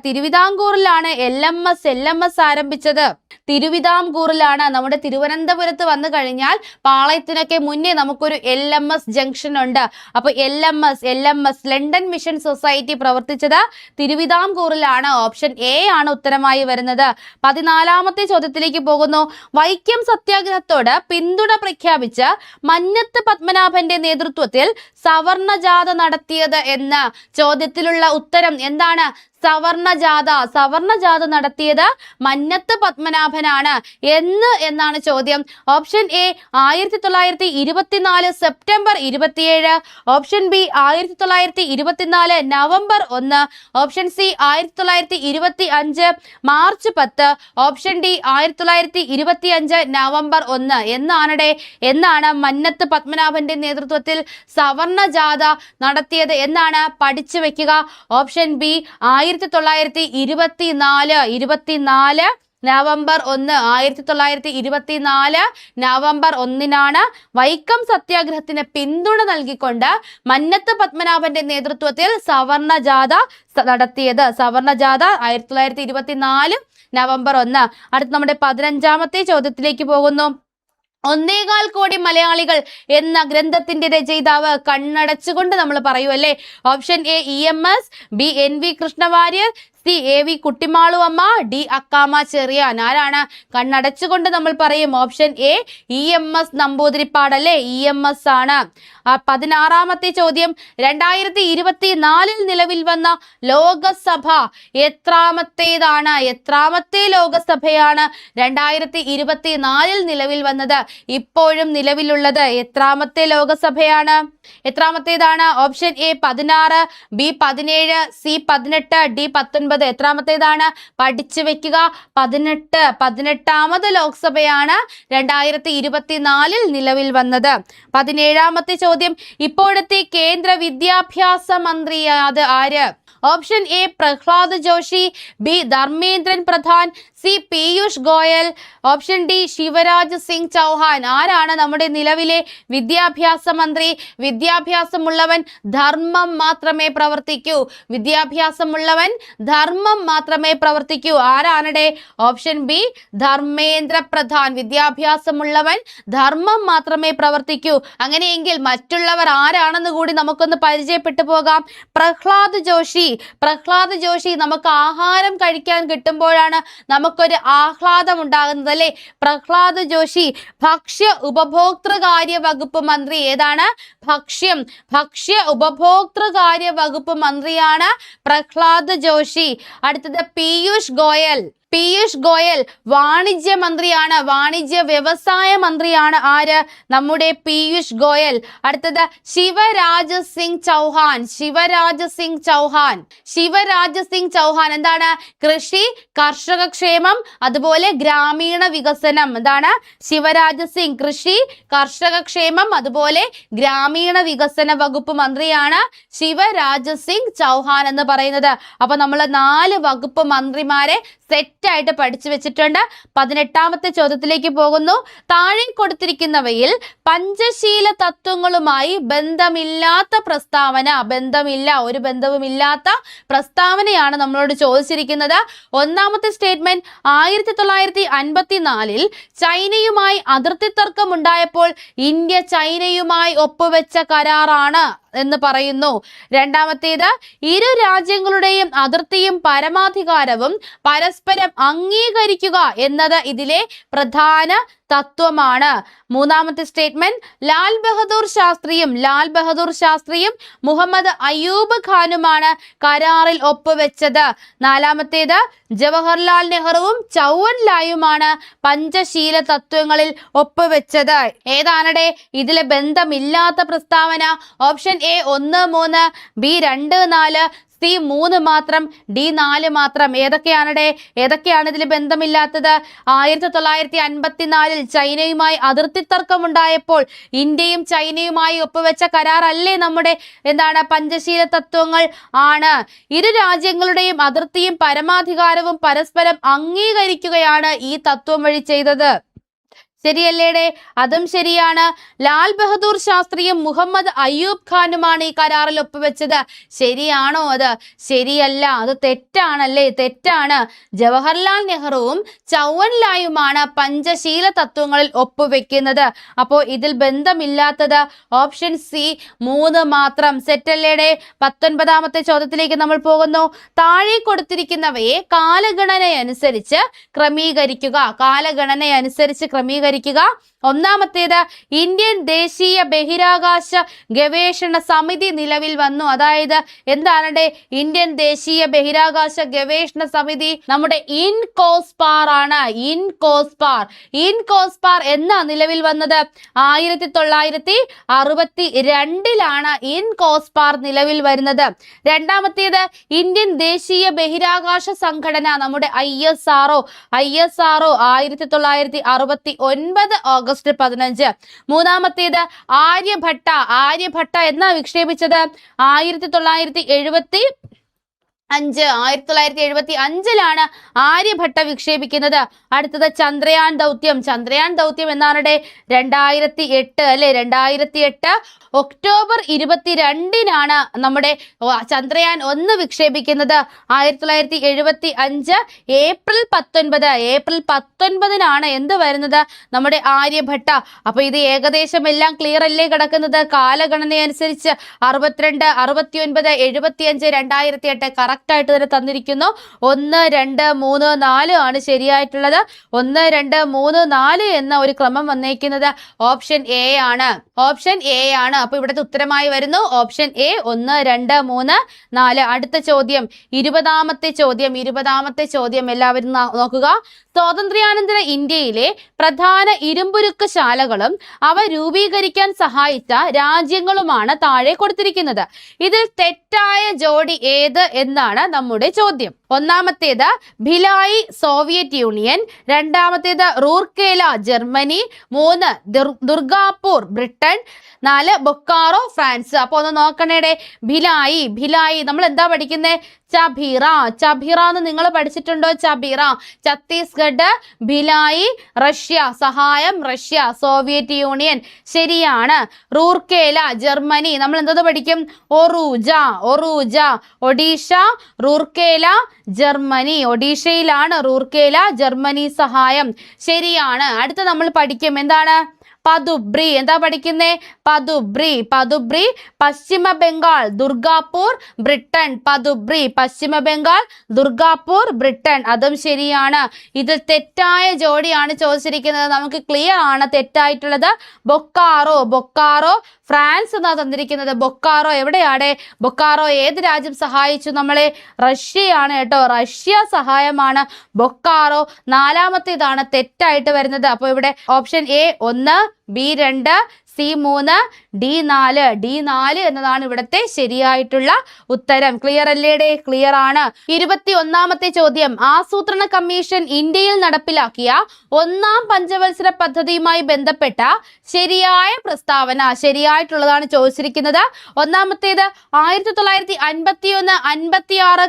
LMS ആരംഭിച്ചത്. തിരുവിതാംകൂറിലാണ്. നമ്മുടെ തിരുവനന്തപുരത്ത് വന്നു കഴിഞ്ഞാൽ പാളയത്തിനൊക്കെ മുന്നേ നമുക്കൊരു LMS ജംഗ്ഷൻ ഉണ്ട്. അപ്പൊ LMS ലണ്ടൻ മിഷൻ സൊസൈറ്റി പ്രവർത്തിച്ചത് തിരുവിതാംകൂറിലാണ്. ഓപ്ഷൻ എ ആണ് ഉത്തരമായി വരുന്നത്. 14ാമത്തെ ചോദ്യത്തിലേക്ക് പോകുന്നു. വൈക്കം സത്യാഗ്രഹത്തോട് പിന്തുണ പ്രഖ്യാപിച്ച് മന്നത്ത് പത്മനാഭന്റെ നേതൃത്വത്തിൽ സവർണ ജാഥ നടത്തിയത് എന്ന ചോദ്യത്തിലുള്ള ഉത്തരം എന്താണ്? സവർണ ജാഥ നടത്തിയത് മന്നത്ത് പത്മനാഭനാണ്. എന്നാണ് ചോദ്യം. Option A 1924 September 27, option B 1924 November 1, option C 1925 March 10, option D 1925 November 1. എന്നാണ് മന്നത്ത് പത്മനാഭന്റെ നേതൃത്വത്തിൽ സവർണ ജാഥ നടത്തിയത് എന്നാണ്? പഠിച്ചു വെക്കുക. Option B 1924 November 1. 1924 November 1 Vaikom സത്യാഗ്രഹത്തിന് പിന്തുണ നൽകിക്കൊണ്ട് മന്നത്ത് പത്മനാഭന്റെ നേതൃത്വത്തിൽ സവർണ ജാഥ നടത്തിയത്. സവർണ ജാഥ 1924 നവംബർ 1. അടുത്ത നമ്മുടെ 15ാമത്തെ ചോദ്യത്തിലേക്ക് പോകുന്നു. 1.25 കോടി മലയാളികൾ എന്ന ഗ്രന്ഥത്തിന്റെ രചയിതാവ് കണ്ണടച്ചുകൊണ്ട് നമ്മൾ പറയുമല്ലേ. Option A EMS, B NV Krishna Warrier, C AV Kuttimalu Amma, D Accamma Cherian. ആരാണ്? കണ്ണടച്ചുകൊണ്ട് നമ്മൾ പറയും. ഓപ്ഷൻ എ EMS നമ്പൂതിരിപ്പാടല്ലേ, EMS ആണ്. 16ാമത്തെ ചോദ്യം. 2024 നിലവിൽ വന്ന ലോകസഭ എത്രാമത്തേതാണ്? എത്രാമത്തെ ലോകസഭയാണ് 2024 നിലവിൽ വന്നത്? ഇപ്പോഴും നിലവിലുള്ളത് എത്രാമത്തെ ലോകസഭയാണ്? എത്രാമത്തേതാണ്? Option A 16, B 17, C 18, D 19. എത്രാമത്തേതാണ്? പഠിച്ചു വെക്കുക. 18ാമത് ലോക്സഭയാണ് 2024 നിലവിൽ വന്നത്. 17ാമത്തെ ചോദ്യം. ഇപ്പോഴത്തെ കേന്ദ്ര വിദ്യാഭ്യാസ മന്ത്രി അത് ആര്? Option A Pralhad Joshi, B Dharmendra Pradhan, C Piyush Goyal, option D Shivraj Singh Chouhan. ആരാണ് നമ്മുടെ നിലവിലെ വിദ്യാഭ്യാസ മന്ത്രി? വിദ്യാഭ്യാസമുള്ളവൻ ധർമ്മം മാത്രമേ പ്രവർത്തിക്കൂ. വിദ്യാഭ്യാസമുള്ളവൻ ധർമ്മം മാത്രമേ പ്രവർത്തിക്കൂ. ആരാണ്? Option B Dharmendra Pradhan. വിദ്യാഭ്യാസമുള്ളവൻ ധർമ്മം മാത്രമേ പ്രവർത്തിക്കൂ. അങ്ങനെയെങ്കിൽ മറ്റുള്ളവർ ആരാണെന്ന് കൂടി നമുക്കൊന്ന് പരിചയപ്പെട്ടു പോകാം. പ്രഹ്ലാദ് ജോഷി. പ്രഹ്ലാദ് ജോഷി നമുക്ക് ആഹാരം കഴിക്കാൻ കിട്ടുമ്പോഴാണ് നമുക്കൊരു ആഹ്ലാദം ഉണ്ടാകുന്നത് അല്ലെ? പ്രഹ്ലാദ് ജോഷി ഭക്ഷ്യ ഉപഭോക്തൃകാര്യ വകുപ്പ് മന്ത്രി. ഏതാണ്? ഭക്ഷ്യ ഉപഭോക്തൃകാര്യ വകുപ്പ് മന്ത്രിയാണ് പ്രഹ്ലാദ് ജോഷി. അടുത്തത് പീയൂഷ് ഗോയൽ. പീയൂഷ് ഗോയൽ വാണിജ്യ മന്ത്രിയാണ്. വാണിജ്യ വ്യവസായ മന്ത്രിയാണ്. ആര്? നമ്മുടെ പീയൂഷ് ഗോയൽ. അടുത്തത് ശിവരാജ് സിംഗ് ചൗഹാൻ. ശിവരാജ് സിംഗ് ചൗഹാൻ. ശിവരാജ് സിംഗ് ചൗഹാൻ എന്താണ്? കൃഷി, കർഷക ക്ഷേമം, അതുപോലെ ഗ്രാമീണ വികസനം. എന്താണ്? ശിവരാജ് സിംഗ് കൃഷി, കർഷക ക്ഷേമം, അതുപോലെ ഗ്രാമീണ വികസന വകുപ്പ് മന്ത്രിയാണ് ശിവരാജ് സിംഗ് ചൗഹാൻ എന്ന് പറയുന്നത്. അപ്പൊ നമ്മൾ 4 വകുപ്പ് മന്ത്രിമാരെ സെറ്റായിട്ട് പഠിച്ചു വെച്ചിട്ടുണ്ട്. 18ാമത്തെ ചോദ്യത്തിലേക്ക് പോകുന്നു. താഴെ കൊടുത്തിരിക്കുന്നവയിൽ പഞ്ചശീല തത്വങ്ങളുമായി ബന്ധമില്ലാത്ത പ്രസ്താവന. ഒരു ബന്ധവുമില്ലാത്ത പ്രസ്താവനയാണ് നമ്മളോട് ചോദിച്ചിരിക്കുന്നത്. ഒന്നാമത്തെ സ്റ്റേറ്റ്മെന്റ് 1954 ചൈനയുമായി അതിർത്തി തർക്കം ഉണ്ടായപ്പോൾ ഇന്ത്യ ചൈനയുമായി ഒപ്പുവെച്ച കരാറാണ് എന്ന് പറയുന്നു. രണ്ടാമത്തേത് ഇരു രാജ്യങ്ങളുടെയും അതിർത്തിയും പരമാധികാരവും പരസ്പരം അംഗീകരിക്കുക എന്നത് ഇതിലെ പ്രധാന തത്വമാണ്. മൂന്നാമത്തെ സ്റ്റേറ്റ്മെന്റ് ലാൽ ബഹദൂർ ശാസ്ത്രിയും മുഹമ്മദ് അയ്യൂബ് ഖാനുമാണ് കരാറിൽ ഒപ്പുവെച്ചത്. നാലാമത്തേത് ജവഹർലാൽ നെഹ്റുവും ചൗവൻലായുമാണ് പഞ്ചശീല തത്വങ്ങളിൽ ഒപ്പുവെച്ചത്. ഏതാണടെ ഇതിലെ ബന്ധമില്ലാത്ത പ്രസ്താവന? ഓപ്ഷൻ എ 1, 3, ബി 2, 4, സി 3 മാത്രം, ഡി 4 മാത്രം. ഏതൊക്കെയാണ് ഇതിൽ ബന്ധമില്ലാത്തത്? 1954 ചൈനയുമായി അതിർത്തി തർക്കമുണ്ടായപ്പോൾ ഇന്ത്യയും ചൈനയുമായി ഒപ്പുവെച്ച കരാറല്ലേ നമ്മുടെ പഞ്ചശീല തത്വങ്ങൾ ആണ്. ഇരു രാജ്യങ്ങളുടെയും അതിർത്തിയും പരമാധികാരവും പരസ്പരം അംഗീകരിക്കുകയാണ് ഈ തത്വം വഴി ചെയ്തത്. ശരിയല്ലേടെ? അതും ശരിയാണ്. ലാൽ ബഹദൂർ ശാസ്ത്രിയും മുഹമ്മദ് അയ്യൂബ് ഖാനുമാണ് ഈ കരാറിൽ ഒപ്പുവെച്ചത്. ശരിയാണോ? അത് ശരിയല്ല, അത് തെറ്റാണല്ലേ? തെറ്റാണ്. ജവഹർലാൽ നെഹ്റുവും ചൗവൻലായുമാണ് പഞ്ചശീല തത്വങ്ങളിൽ ഒപ്പുവെക്കുന്നത്. അപ്പോൾ ഇതിൽ ബന്ധമില്ലാത്തത് ഓപ്ഷൻ സി 3 മാത്രം. സെറ്റല്ലേടെ? 19ാമത്തെ ചോദ്യത്തിലേക്ക് നമ്മൾ പോകുന്നു. താഴെ കൊടുത്തിരിക്കുന്നവയെ കാലഗണനയനുസരിച്ച് ക്രമീകരിക്കുക. ഒന്നാമത്തേത് ഇന്ത്യൻ ദേശീയ ബഹിരാകാശ ഗവേഷണ സമിതി നിലവിൽ വന്നു. അതായത് എന്താണ് ഇന്ത്യൻ ദേശീയ ബഹിരാകാശ ഗവേഷണ സമിതി? നമ്മുടെ ഇൻകോസ്പാർ ആണ്. ഇൻകോസ്പാർ എന്നാ നിലവിൽ വന്നത്? 1962 ഇൻകോസ്പാർ നിലവിൽ വരുന്നത്. രണ്ടാമത്തേത് ഇന്ത്യൻ ദേശീയ ബഹിരാകാശ സംഘടന, നമ്മുടെ ISRO 1969 ഓഗസ്റ്റ് 15. മൂന്നാമത്തേത് ആര്യഭട്ട എന്നാ വിക്ഷേപിച്ചത്? 1975 ആര്യഭട്ട വിക്ഷേപിക്കുന്നത്. അടുത്തത് ചന്ദ്രയാൻ ദൗത്യം എന്നാണ് 2008 അല്ലെ? 2008 ഒക്ടോബർ 22 നമ്മുടെ ചന്ദ്രയാൻ 1 വിക്ഷേപിക്കുന്നത്. 1975 ഏപ്രിൽ 19 എന്ത് വരുന്നത്? നമ്മുടെ ആര്യഭട്ട. അപ്പൊ ഇത് ഏകദേശം എല്ലാം ക്ലിയർ അല്ലേ കിടക്കുന്നത്? കാലഗണന അനുസരിച്ച് 62, 69, 75, 2008 കറക്റ്റ് ആയിട്ട് തന്നെ തന്നിരിക്കുന്നു. 1, 2, 3, 4 ആണ് ശരിയായിട്ടുള്ളത്. 1, 2, 3, 4 എന്ന ഒരു ക്രമം വന്നേക്കുന്നത് ഓപ്ഷൻ എ ആണ്. അപ്പൊ ഇവിടുത്തെ ഉത്തരമായി വരുന്നു ഓപ്ഷൻ എ 1, 2, 3, 4. അടുത്ത ചോദ്യം 20ാമത്തെ ചോദ്യം എല്ലാവരും നോക്കുക. സ്വാതന്ത്ര്യാനന്തര ഇന്ത്യയിലെ പ്രധാന ഇരുമ്പുരുക്ക് ശാലകളും അവ രൂപീകരിക്കാൻ സഹായിച്ച രാജ്യങ്ങളുമാണ് താഴെ കൊടുത്തിരിക്കുന്നത്. ഇതിൽ തെറ്റായ ജോഡി ഏത് എന്നാണ് നമ്മുടെ ചോദ്യം. ഒന്നാമത്തേത് ഭിലായി സോവിയറ്റ് യൂണിയൻ, രണ്ടാമത്തേത് Rourkela Germany, 3 Durgapur Britain, 4 Bokaro France. അപ്പൊ ഒന്ന് നോക്കണേടെ. ഭിലായി നമ്മൾ എന്താ പഠിക്കുന്നത്? ചബീറ എന്ന് നിങ്ങൾ പഠിച്ചിട്ടുണ്ടോ? ചബീറ ഛത്തീസ്ഗഡ്, ഭിലായി റഷ്യ, സഹായം റഷ്യ, സോവിയറ്റ് യൂണിയൻ ശരിയാണ്. റൂർക്കേല ജർമ്മനി നമ്മൾ എന്തത് പഠിക്കും? ഒറൂജ ഒഡീഷ, റൂർക്കേല ജർമ്മനി, ഒഡീഷയിലാണ് റൂർക്കേല, ജർമ്മനി സഹായം ശരിയാണ്. അടുത്ത നമ്മൾ പഠിക്കും എന്താണ്? പദുബ്രി. എന്താ പഠിക്കുന്നേ? പദുബ്രി പശ്ചിമ ബംഗാൾ, ദുർഗാപൂർ ബ്രിട്ടൻ. പദുബ്രി പശ്ചിമ ബംഗാൾ, ദുർഗാപൂർ ബ്രിട്ടൻ. അതും ശരിയാണ്. ഇത് തെറ്റായ ജോഡിയാണ് ചോദിച്ചിരിക്കുന്നത്. നമുക്ക് ക്ലിയർ ആണ് തെറ്റായിട്ടുള്ളത്. ബൊക്കാറോ ഫ്രാൻസ് എന്നാ തന്നിരിക്കുന്നത്. ബൊക്കാറോ എവിടെയാണ്? ബൊക്കാറോ ഏത് രാജ്യം സഹായിച്ചു നമ്മളെ? റഷ്യയാണ് കേട്ടോ. റഷ്യ സഹായമാണ് ബൊക്കാറോ. 4ാമത്തേതാണ് തെറ്റായിട്ട് വരുന്നത്. അപ്പോൾ ഇവിടെ option A 1, B 2, C 3, D 4 എന്നതാണ് ഇവിടുത്തെ ശരിയായിട്ടുള്ള ഉത്തരം. ക്ലിയർ അല്ലേടെ? ക്ലിയർ ആണ്. 21ാമത്തെ ചോദ്യം. ആസൂത്രണ കമ്മീഷൻ ഇന്ത്യയിൽ നടപ്പിലാക്കിയ 1ാം പഞ്ചവത്സര പദ്ധതിയുമായി ബന്ധപ്പെട്ട ശരിയായ പ്രസ്താവന. ശരിയായിട്ടുള്ളതാണ് ചോദിച്ചിരിക്കുന്നത്. ഒന്നാമത്തേത് 1951-56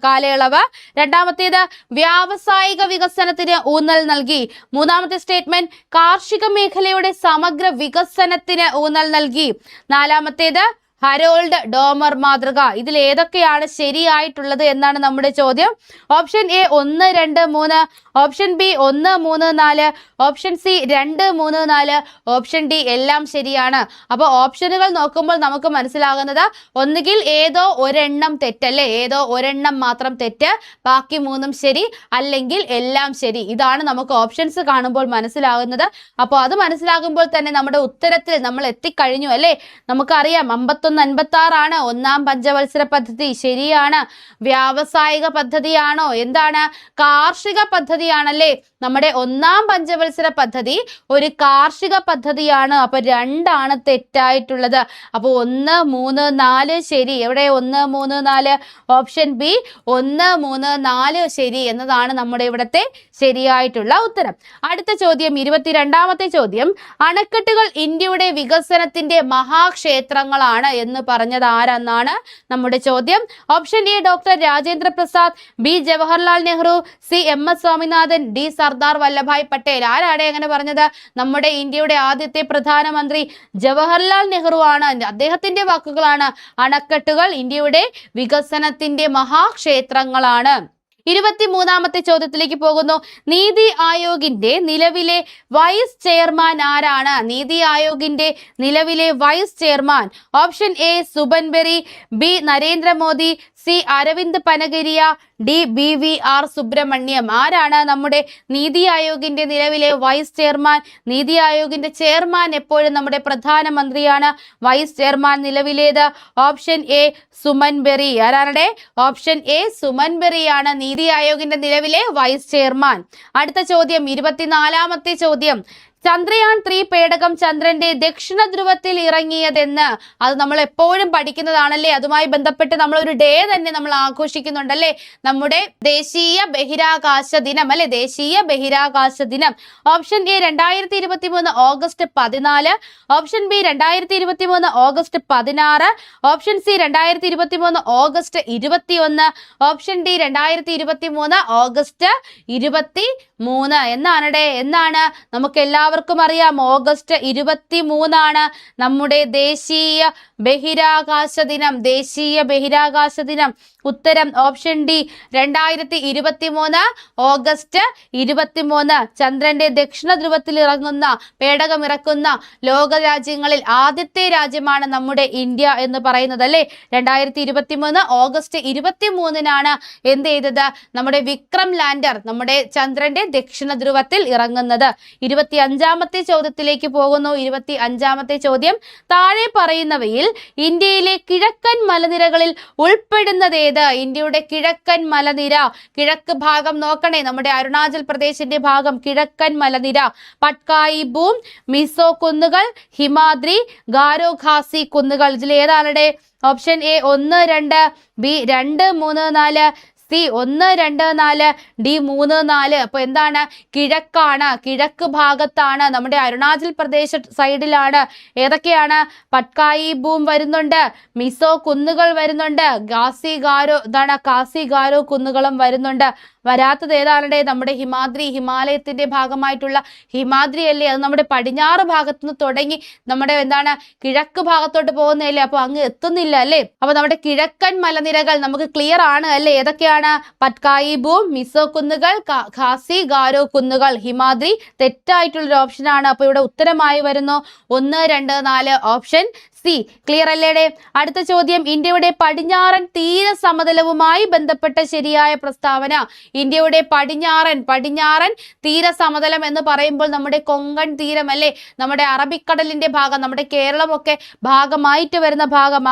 കാലയളവ്. രണ്ടാമത്തേത് വ്യാവസായിക വികസനത്തിന് ഊന്നൽ നൽകി. 3ാമത്തെ സ്റ്റേറ്റ്മെന്റ് കാർഷിക മേഖലയുടെ സമഗ്ര വികസനത്തിന് ഊന്നൽ നൽകി. 4ാമത്തേത് ഹരോൾഡ് ഡോമർ മാതൃക. ഇതിൽ ഏതൊക്കെയാണ് ശരിയായിട്ടുള്ളത് എന്നാണ് നമ്മുടെ ചോദ്യം. Option A 1, 2, 3, option B 1, 3, 4, option C 2, 3, 4, option D എല്ലാം ശരിയാണ്. അപ്പോൾ ഓപ്ഷനുകൾ നോക്കുമ്പോൾ നമുക്ക് മനസ്സിലാകുന്നത് ഒന്നുകിൽ ഏതോ ഒരെണ്ണം തെറ്റല്ലേ, ഏതോ ഒരെണ്ണം മാത്രം തെറ്റ്, ബാക്കി 3ഉം ശരി, അല്ലെങ്കിൽ എല്ലാം ശരി. ഇതാണ് നമുക്ക് ഓപ്ഷൻസ് കാണുമ്പോൾ മനസ്സിലാകുന്നത്. അപ്പോൾ അത് മനസ്സിലാകുമ്പോൾ തന്നെ നമ്മുടെ ഉത്തരത്തിൽ നമ്മൾ എത്തിക്കഴിഞ്ഞു അല്ലേ. നമുക്കറിയാം 51-56 ആണ് 1ാം പഞ്ചവത്സര പദ്ധതി. ശരിയാണ്. വ്യാവസായിക പദ്ധതിയാണോ? എന്താണ്? കാർഷിക പദ്ധതിയാണല്ലേ. നമ്മുടെ 1ാം പഞ്ചവത്സര പദ്ധതി ഒരു കാർഷിക പദ്ധതിയാണ്. അപ്പൊ 2 ആണ് തെറ്റായിട്ടുള്ളത്. അപ്പൊ 1, 3, 4 ശരി. എവിടെ 1, 3, 4? ഓപ്ഷൻ ബി 1, 3, 4 ശരി എന്നതാണ് നമ്മുടെ ഇവിടുത്തെ ശരിയായിട്ടുള്ള ഉത്തരം. അടുത്ത ചോദ്യം 22ാമത്തെ ചോദ്യം. അണക്കെട്ടുകൾ ഇന്ത്യയുടെ വികസനത്തിന്റെ മഹാക്ഷേത്രങ്ങളാണ് എന്ന് പറഞ്ഞത് ആരെന്നാണ് നമ്മുടെ ചോദ്യം. Option A doctor Rajendra Prasad, B Jawaharlal Nehru, C MS Swaminathan, D Sardar Vallabhbhai Patel. ആരാണ് അങ്ങനെ പറഞ്ഞത്? നമ്മുടെ ഇന്ത്യയുടെ ആദ്യത്തെ പ്രധാനമന്ത്രി ജവഹർലാൽ നെഹ്റു ആണ്. അദ്ദേഹത്തിന്റെ വാക്കുകളാണ്. അണക്കെട്ടുകൾ ഇന്ത്യയുടെ വികസനത്തിന്റെ മഹാക്ഷേത്രങ്ങളാണ്. 23ാമത്തെ ചോദ്യത്തിലേക്ക് പോകുന്നു. നീതി ആയോഗിന്റെ നിലവിലെ വൈസ് ചെയർമാൻ ആരാണ്? നീതി ആയോഗിന്റെ നിലവിലെ vice chairman. Option A Suman Bery, B Narendra Modi, C Arvind Panagariya, D BVR Subrahmanyam. ആരാണ് നമ്മുടെ നീതി ആയോഗിന്റെ നിലവിലെ വൈസ് ചെയർമാൻ? നീതി ആയോഗിന്റെ ചെയർമാൻ എപ്പോഴും നമ്മുടെ പ്രധാനമന്ത്രിയാണ്. വൈസ് ചെയർമാൻ നിലവിലേത്? Option A Suman Bery. ആരാണ്? ഓപ്ഷൻ എ സുമൻ ബെറിയാണ് നീതി ആയോഗിന്റെ നിലവിലെ വൈസ് ചെയർമാൻ. അടുത്ത ചോദ്യം 24ാമത്തെ ചോദ്യം. ചന്ദ്രയാൻ 3 പേടകം ചന്ദ്രന്റെ ദക്ഷിണ ധ്രുവത്തിൽ ഇറങ്ങിയതെന്ന്. അത് നമ്മൾ എപ്പോഴും പഠിക്കുന്നതാണല്ലേ. അതുമായി ബന്ധപ്പെട്ട് നമ്മൾ ഒരു ഡേ തന്നെ നമ്മൾ ആഘോഷിക്കുന്നുണ്ടല്ലേ. നമ്മുടെ ദേശീയ ബഹിരാകാശ ദിനം അല്ലെ. ദേശീയ ബഹിരാകാശ ദിനം. Option A 2023 August 14, option B 2023 August 16, option C 2023 August 21, option D 2023 August 23. എന്നാണ് നമുക്ക് എല്ലാവർക്കും അറിയാം. ഓഗസ്റ്റ് 23 നമ്മുടെ ദേശീയ ബഹിരാകാശ ദിനം. ദേശീയ ബഹിരാകാശ ദിനം. ഉത്തരം ഓപ്ഷൻ ഡി 2023 ഓഗസ്റ്റ് 23. ചന്ദ്രന്റെ ദക്ഷിണ ധ്രുവത്തിൽ ഇറങ്ങുന്ന പേടകം ഇറക്കുന്ന ലോക രാജ്യങ്ങളിൽ ആദ്യത്തെ രാജ്യമാണ് നമ്മുടെ ഇന്ത്യ എന്ന് പറയുന്നത് അല്ലേ. 2023 ഓഗസ്റ്റ് 23 എന്ത് ചെയ്തത്? നമ്മുടെ വിക്രം ലാൻഡർ നമ്മുടെ ചന്ദ്രന്റെ ദക്ഷിണ ധ്രുവത്തിൽ ഇറങ്ങുന്നത്. 25 അഞ്ചാമത്തെ ചോദ്യത്തിലേക്ക് പോകുന്നു. 25ാമത്തെ ചോദ്യം, താഴെ പറയുന്നവയിൽ ഇന്ത്യയിലെ കിഴക്കൻ മലനിരകളിൽ ഉൾപ്പെടുന്നതേത്? ഇന്ത്യയുടെ കിഴക്കൻ മലനിര, കിഴക്ക് ഭാഗം നോക്കണേ, നമ്മുടെ അരുണാചൽ പ്രദേശിന്റെ ഭാഗം കിഴക്കൻ മലനിര. പട്കായി ബൂം, മിസോ കുന്നുകൾ, ഹിമാദ്രി, ഗാരോ ഖാസി കുന്നുകൾ. ഇതിൽ ഏതാണ്? Option A 1, 2, B 2, 3, 4, C 1, 2, 4, D 3, 4. അപ്പൊ എന്താണ്? കിഴക്കാണ്, കിഴക്ക് ഭാഗത്താണ്, നമ്മുടെ അരുണാചൽ പ്രദേശ് സൈഡിലാണ്. ഏതൊക്കെയാണ്? പട്കായി ബൂം വരുന്നുണ്ട്, മിസോ കുന്നുകൾ വരുന്നുണ്ട്, ഖാസി ഗാരോ കുന്നുകളും വരുന്നുണ്ട്. വരാത്തത് ഏതാണ്? നമ്മുടെ ഹിമാദ്രി, ഹിമാലയത്തിന്റെ ഭാഗമായിട്ടുള്ള ഹിമാദ്രി അല്ലേ? അത് നമ്മുടെ പടിഞ്ഞാറ് ഭാഗത്തുനിന്ന് തുടങ്ങി നമ്മുടെ കിഴക്ക് ഭാഗത്തോട്ട് പോകുന്നതല്ലേ? അപ്പൊ അങ്ങ് എത്തുന്നില്ല അല്ലേ? അപ്പൊ നമ്മുടെ കിഴക്കൻ മലനിരകൾ നമുക്ക് ക്ലിയർ ആണ് അല്ലേ? ഏതൊക്കെയാണ്? പട്കായി ബൂം, മിസോ കുന്നുകൾ, ഖാസി ഗാരോ കുന്നുകൾ. ഹിമാദ്രി തെറ്റായിട്ടുള്ളൊരു ഓപ്ഷൻ ആണ്. അപ്പൊ ഇവിടെ ഉത്തരമായി വരുന്നു 1, 2, 4 ഓപ്ഷൻ സി. ക്ലിയർ അല്ലേടെ? അടുത്ത ചോദ്യം, ഇന്ത്യയുടെ പടിഞ്ഞാറൻ തീര സമതലവുമായി ബന്ധപ്പെട്ട ശരിയായ പ്രസ്താവന. ഇന്ത്യയുടെ പടിഞ്ഞാറൻ തീര സമതലം എന്ന് പറയുമ്പോൾ നമ്മുടെ കൊങ്കൺ തീരം അല്ലേ? നമ്മുടെ അറബിക്കടലിന്റെ ഭാഗം, നമ്മുടെ കേരളമൊക്കെ ഭാഗമായിട്ട് വരുന്ന ഭാഗം,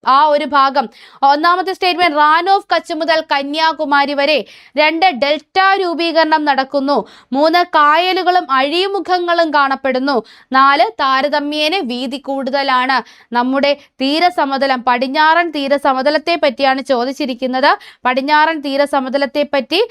ആ ഒരു ഭാഗം. ഒന്നാമത്തെ സ്റ്റേറ്റ്മെന്റ്, റാൻ ഓഫ് കച്ച് മുതൽ കന്യാകുമാരി വരെ. 2, ഡെൽറ്റ രൂപീകരണം നടക്കുന്നു. 3, കായലുകളും അഴിമുഖങ്ങളും കാണപ്പെടുന്നു. 4, താരതമ്യേന വീതി കൂടുതലാണ്. നമ്മുടെ തീരസമതലം, പടിഞ്ഞാറൻ തീരസമതലത്തെ പറ്റിയാണ് ചോദിച്ചിരിക്കുന്നത്. പടിഞ്ഞാറൻ തീരസമതലത്തെ പറ്റി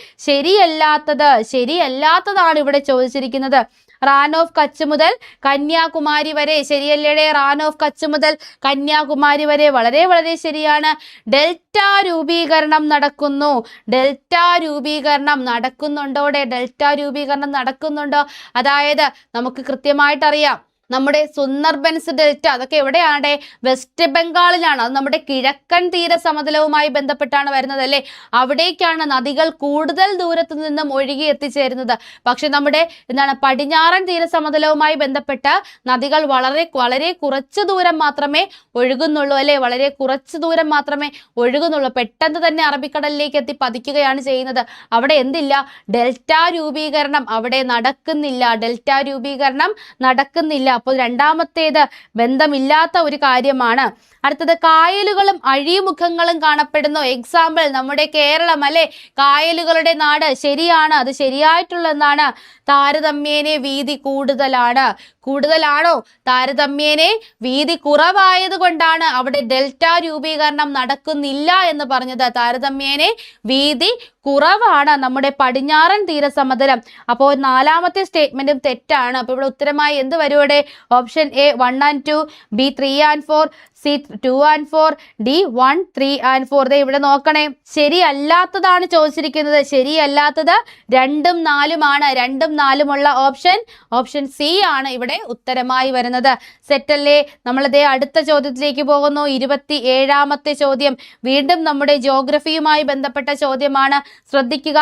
ശരിയല്ലാത്തതാണ് ഇവിടെ ചോദിച്ചിരിക്കുന്നത്. റാൻ ഓഫ് കച്ച് മുതൽ കന്യാകുമാരി വരെ ശരിയല്ലേ? റാൻ ഓഫ് കച്ച് മുതൽ കന്യാകുമാരി വരെ വളരെ വളരെ ശരിയാണ്. ഡെൽറ്റ രൂപീകരണം നടക്കുന്നു. ഡെൽറ്റ രൂപീകരണം നടക്കുന്നുണ്ടോ? ഡെൽറ്റ രൂപീകരണം നടക്കുന്നുണ്ടോ? അതായത് നമുക്ക് കൃത്യമായിട്ടറിയാം, നമ്മുടെ സുന്ദർബൻസ് ഡെൽറ്റ അതൊക്കെ എവിടെയാണ്? വെസ്റ്റ് ബംഗാളിലാണ്. അത് നമ്മുടെ കിഴക്കൻ തീര സമതലവുമായി ബന്ധപ്പെട്ടാണ് വരുന്നത് അല്ലേ? അവിടേക്കാണ് നദികൾ കൂടുതൽ ദൂരത്തു നിന്നും ഒഴുകി എത്തിച്ചേരുന്നത്. പക്ഷെ നമ്മുടെ പടിഞ്ഞാറൻ തീര സമതലവുമായി ബന്ധപ്പെട്ട നദികൾ വളരെ വളരെ കുറച്ച് ദൂരം മാത്രമേ ഒഴുകുന്നുള്ളൂ അല്ലേ? വളരെ കുറച്ച് ദൂരം മാത്രമേ ഒഴുകുന്നുള്ളൂ. പെട്ടെന്ന് തന്നെ അറബിക്കടലിലേക്ക് എത്തി പതിക്കുകയാണ് ചെയ്യുന്നത്. അവിടെ എന്തില്ല? ഡെൽറ്റ രൂപീകരണം അവിടെ നടക്കുന്നില്ല. ഡെൽറ്റ രൂപീകരണം നടക്കുന്നില്ല. അപ്പോൾ രണ്ടാമത്തേത് ബന്ധമില്ലാത്ത ഒരു കാര്യമാണ്. അടുത്തത്, കായലുകളും അഴിമുഖങ്ങളും കാണപ്പെടുന്നു. എക്സാമ്പിൾ, നമ്മുടെ കേരളം അല്ലെ? കായലുകളുടെ നാട്. ശരിയാണ്, അത് ശരിയായിട്ടുള്ളതാണ്. താരതമ്യേനെ വീതി കൂടുതലാണ്. കൂടുതലാണോ? താരതമ്യേനെ വീതി കുറവായത് കൊണ്ടാണ് അവിടെ ഡെൽറ്റ രൂപീകരണം നടക്കുന്നില്ല എന്ന് പറഞ്ഞത്. താരതമ്യേനെ വീതി കുറവാണ് നമ്മുടെ പടിഞ്ഞാറൻ തീരസമതലം. അപ്പോൾ നാലാമത്തെ സ്റ്റേറ്റ്മെന്റും തെറ്റാണ്. അപ്പൊ ഇവിടെ ഉത്തരമായി എന്ത് വരുവിടെ? Option A 1 and 2, B 3 and 4, C 2 and 4, D 1, 3 and 4. ഇവിടെ നോക്കണേ, ശരിയല്ലാത്തതാണ് ചോദിച്ചിരിക്കുന്നത്. ശരിയല്ലാത്തത് 2ഉം 4ഉം ആണ്. 2ഉം 4ഉം ഉള്ള ഓപ്ഷൻ സി ആണ് ഇവിടെ ഉത്തരമായി വരുന്നത്. സെറ്റല്ലേ? നമ്മളിതേ അടുത്ത ചോദ്യത്തിലേക്ക് പോകുന്നു. 27ാമത്തെ ചോദ്യം വീണ്ടും നമ്മുടെ ജിയോഗ്രഫിയുമായി ബന്ധപ്പെട്ട ചോദ്യമാണ്. ശ്രദ്ധിക്കുക,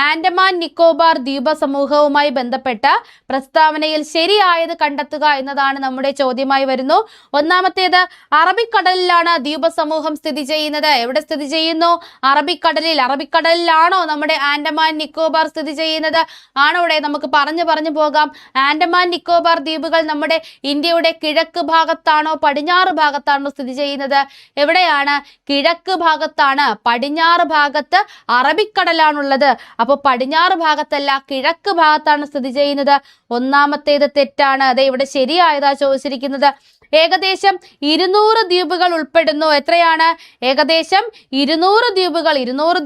ആൻഡമാൻ നിക്കോബാർ ദ്വീപ സമൂഹവുമായി ബന്ധപ്പെട്ട പ്രസ്താവനയിൽ ശരിയായത് കണ്ടെത്തുക എന്നതാണ് നമ്മുടെ ചോദ്യമായി വരുന്നു. ഒന്നാമത്തേത്, അറബിക്കടലിലാണ് ദ്വീപ സമൂഹം സ്ഥിതി ചെയ്യുന്നത്. എവിടെ സ്ഥിതി ചെയ്യുന്നു? അറബിക്കടലിലാണോ നമ്മുടെ ആൻഡമാൻ നിക്കോബാർ സ്ഥിതി ചെയ്യുന്നത്? ആണോ? ഇവിടെ നമുക്ക് പറഞ്ഞു പോകാം. ആൻഡമാൻ നിക്കോബാർ ദ്വീപുകൾ നമ്മുടെ ഇന്ത്യയുടെ കിഴക്ക് ഭാഗത്താണോ പടിഞ്ഞാറ് ഭാഗത്താണോ സ്ഥിതി ചെയ്യുന്നത്? എവിടെയാണ്? കിഴക്ക് ഭാഗത്താണ്. പടിഞ്ഞാറ് ഭാഗത്ത് അറബിക്കടലാണുള്ളത്. അപ്പോൾ പടിഞ്ഞാറ് ഭാഗത്തല്ല, കിഴക്ക് ഭാഗത്താണ് സ്ഥിതി ചെയ്യുന്നത്. ഒന്നാമത്തേത് തെറ്റാണ്. അതെ, ഇവിടെ ശരിയായതാ ചോദിച്ചിരിക്കുന്നത്. ഏകദേശം 200 ദ്വീപുകൾ ഉൾപ്പെടുന്നു. എത്രയാണ്? ഏകദേശം 200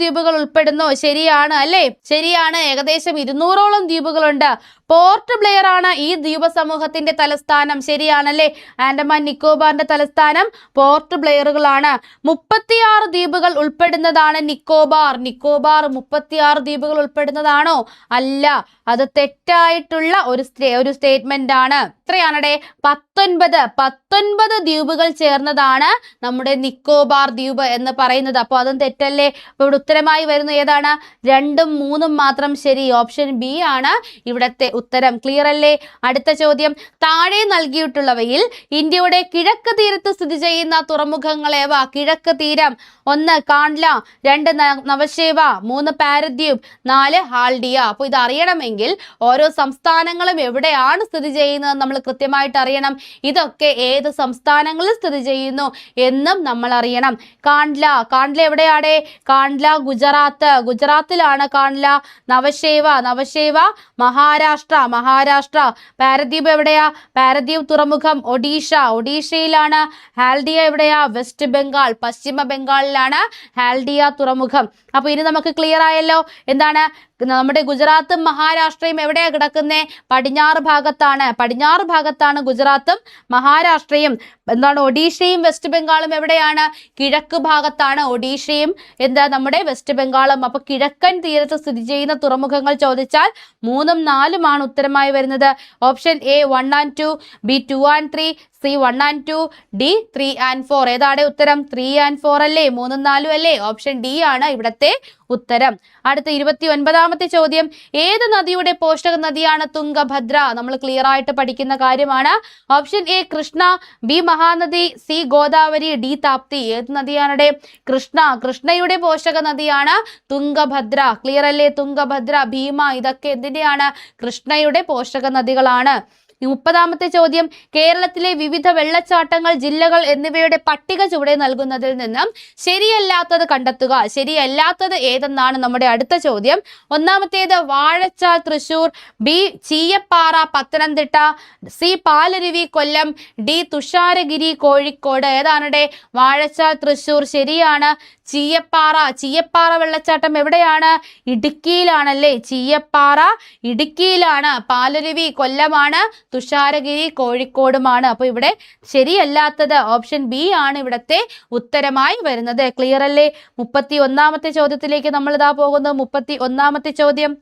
ദ്വീപുകൾ ഉൾപ്പെടുന്നു. ശരിയാണ് അല്ലേ? ശരിയാണ്. ഏകദേശം 200ഓളം ദ്വീപുകളുണ്ട്. പോർട്ട് ബ്ലെയർ ആണ് ഈ ദ്വീപ സമൂഹത്തിന്റെ തലസ്ഥാനം. ശരിയാണല്ലേ? ആൻഡമാൻ നിക്കോബാറിന്റെ തലസ്ഥാനം പോർട്ട് ബ്ലെയറുകളാണ്. 36 ദ്വീപുകൾ ഉൾപ്പെടുന്നതാണ് നിക്കോബാർ. 36 ദ്വീപുകൾ ഉൾപ്പെടുന്നതാണോ? അല്ല, അത് തെറ്റായിട്ടുള്ള ഒരു സ്റ്റേറ്റ്മെന്റ് ആണ്. എത്രയാണടെ? 19 19 ദ്വീപുകൾ ചേർന്നതാണ് നമ്മുടെ നിക്കോബാർ ദ്വീപ് എന്ന് പറയുന്നത്. അപ്പോൾ അതും തെറ്റല്ലേ? അപ്പോൾ ഇവിടെ ഉത്തരമായി വരുന്ന ഏതാണ്? 2ഉം 3ഉം മാത്രം ശരി. ഓപ്ഷൻ ബി ആണ് ഇവിടത്തെ ഉത്തരം. ക്ലിയർ അല്ലേ? അടുത്ത ചോദ്യം, താഴെ നൽകിയിട്ടുള്ളവയിൽ ഇന്ത്യയുടെ കിഴക്ക് തീരത്ത് സ്ഥിതി ചെയ്യുന്ന തുറമുഖങ്ങൾ ഏവ? കിഴക്ക് തീരം: 1 കാണ്ട്ല, 2 നവശേവ, 3 പാരദ്വീപ്, 4 ഹാൽഡിയ. അപ്പോൾ ഇത് അറിയണമെങ്കിൽ ഓരോ സംസ്ഥാനങ്ങളും എവിടെയാണ് സ്ഥിതി ചെയ്യുന്നത് നമ്മൾ കൃത്യമായിട്ട് അറിയണം. ഇതൊക്കെ ഏത് സംസ്ഥാനങ്ങളിൽ സ്ഥിതി ചെയ്യുന്നു എന്നും നമ്മൾ അറിയണം. കാണ്ട്ല എവിടെയാണ്? കാണ്ട്ല ഗുജറാത്തിലാണ് കാണ്ട്ല. നവശേവ മഹാരാഷ്ട്ര. പാരദ്വീപ് എവിടെയാ? പാരദ്വീപ് തുറമുഖം ഒഡീഷയിലാണ്. ഹാൽഡിയ എവിടെയാ? വെസ്റ്റ് ബംഗാൾ, പശ്ചിമ ബംഗാളിലാണ് ഹാൽഡിയ തുറമുഖം. അപ്പൊ ഇനി നമുക്ക് ക്ലിയർ ആയല്ലോ. എന്താണ് നമ്മുടെ ഗുജറാത്തും മഹാരാഷ്ട്രയും എവിടെയാ കിടക്കുന്നേ? പടിഞ്ഞാറ് ഭാഗത്താണ് ഗുജറാത്തും മഹാരാഷ്ട്രയും. എന്താണ് ഒഡീഷയും വെസ്റ്റ് ബംഗാളും എവിടെയാണ്? കിഴക്ക് ഭാഗത്താണ് ഒഡീഷയും നമ്മുടെ വെസ്റ്റ് ബംഗാളും. അപ്പൊ കിഴക്കൻ തീരത്ത് സ്ഥിതി ചെയ്യുന്ന തുറമുഖങ്ങൾ ചോദിച്ചാൽ 3ഉം 4ഉമാണ് ഉത്തരമായി വരുന്നത്. Option A 1 and 2, B 2 and 3, C 1 and 2, D 3 and 4. ഏതാണ് ഉത്തരം? 3 and 4 അല്ലേ? 3ഉം 4ഉം അല്ലേ? ഓപ്ഷൻ ഡി ആണ് ഇവിടത്തെ ഉത്തരം. അടുത്ത 29ാമത്തെ ചോദ്യം, ഏത് നദിയുടെ പോഷക നദിയാണ് തുംഗഭദ്ര? നമ്മൾ ക്ലിയർ ആയിട്ട് പഠിക്കുന്ന കാര്യമാണ്. Option A Krishna, B Mahanadi, C Godavari, D Tapti. ഏത് നദിയാണ്? കൃഷ്ണയുടെ പോഷക നദിയാണ് തുംഗഭദ്ര. ക്ലിയർ അല്ലേ? തുംഗഭദ്ര, ഭീമ ഇതൊക്കെ എന്തിന്റെയാണ്? കൃഷ്ണയുടെ പോഷക നദികളാണ്. 30ാമത്തെ ചോദ്യം, കേരളത്തിലെ വിവിധ വെള്ളച്ചാട്ടങ്ങൾ, ജില്ലകൾ എന്നിവയുടെ പട്ടിക ചുവടെ നൽകുന്നതിൽ നിന്നും ശരിയല്ലാത്തത് കണ്ടെത്തുക. ശരിയല്ലാത്തത് ഏതെന്നാണ് നമ്മുടെ അടുത്ത ചോദ്യം. ഒന്നാമത്തേത് വാഴച്ചാൽ തൃശൂർ, ബി ചീയപ്പാറ പത്തനംതിട്ട, സി പാലരുവി കൊല്ലം, ഡി തുഷാരഗിരി കോഴിക്കോട്. ഏതാണ്? വാഴച്ചാൽ തൃശൂർ ശരിയാണ്. ചീയപ്പാറ വെള്ളച്ചാട്ടം എവിടെയാണ്? ഇടുക്കിയിലാണല്ലേ? ചീയപ്പാറ ഇടുക്കിയിലാണ്. പാലരുവി കൊല്ലമാണ്. തുഷാരഗിരി കോഴിക്കോടുമാണ്. അപ്പൊ ഇവിടെ ശരിയല്ലാത്തത് ഓപ്ഷൻ ബി ആണ് ഇവിടത്തെ ഉത്തരമായി വരുന്നത്. ക്ലിയർ അല്ലേ? 31ാമത്തെ ചോദ്യത്തിലേക്ക് നമ്മൾ ഇതാ പോകുന്നു. 31ാമത്തെ ചോദ്യം,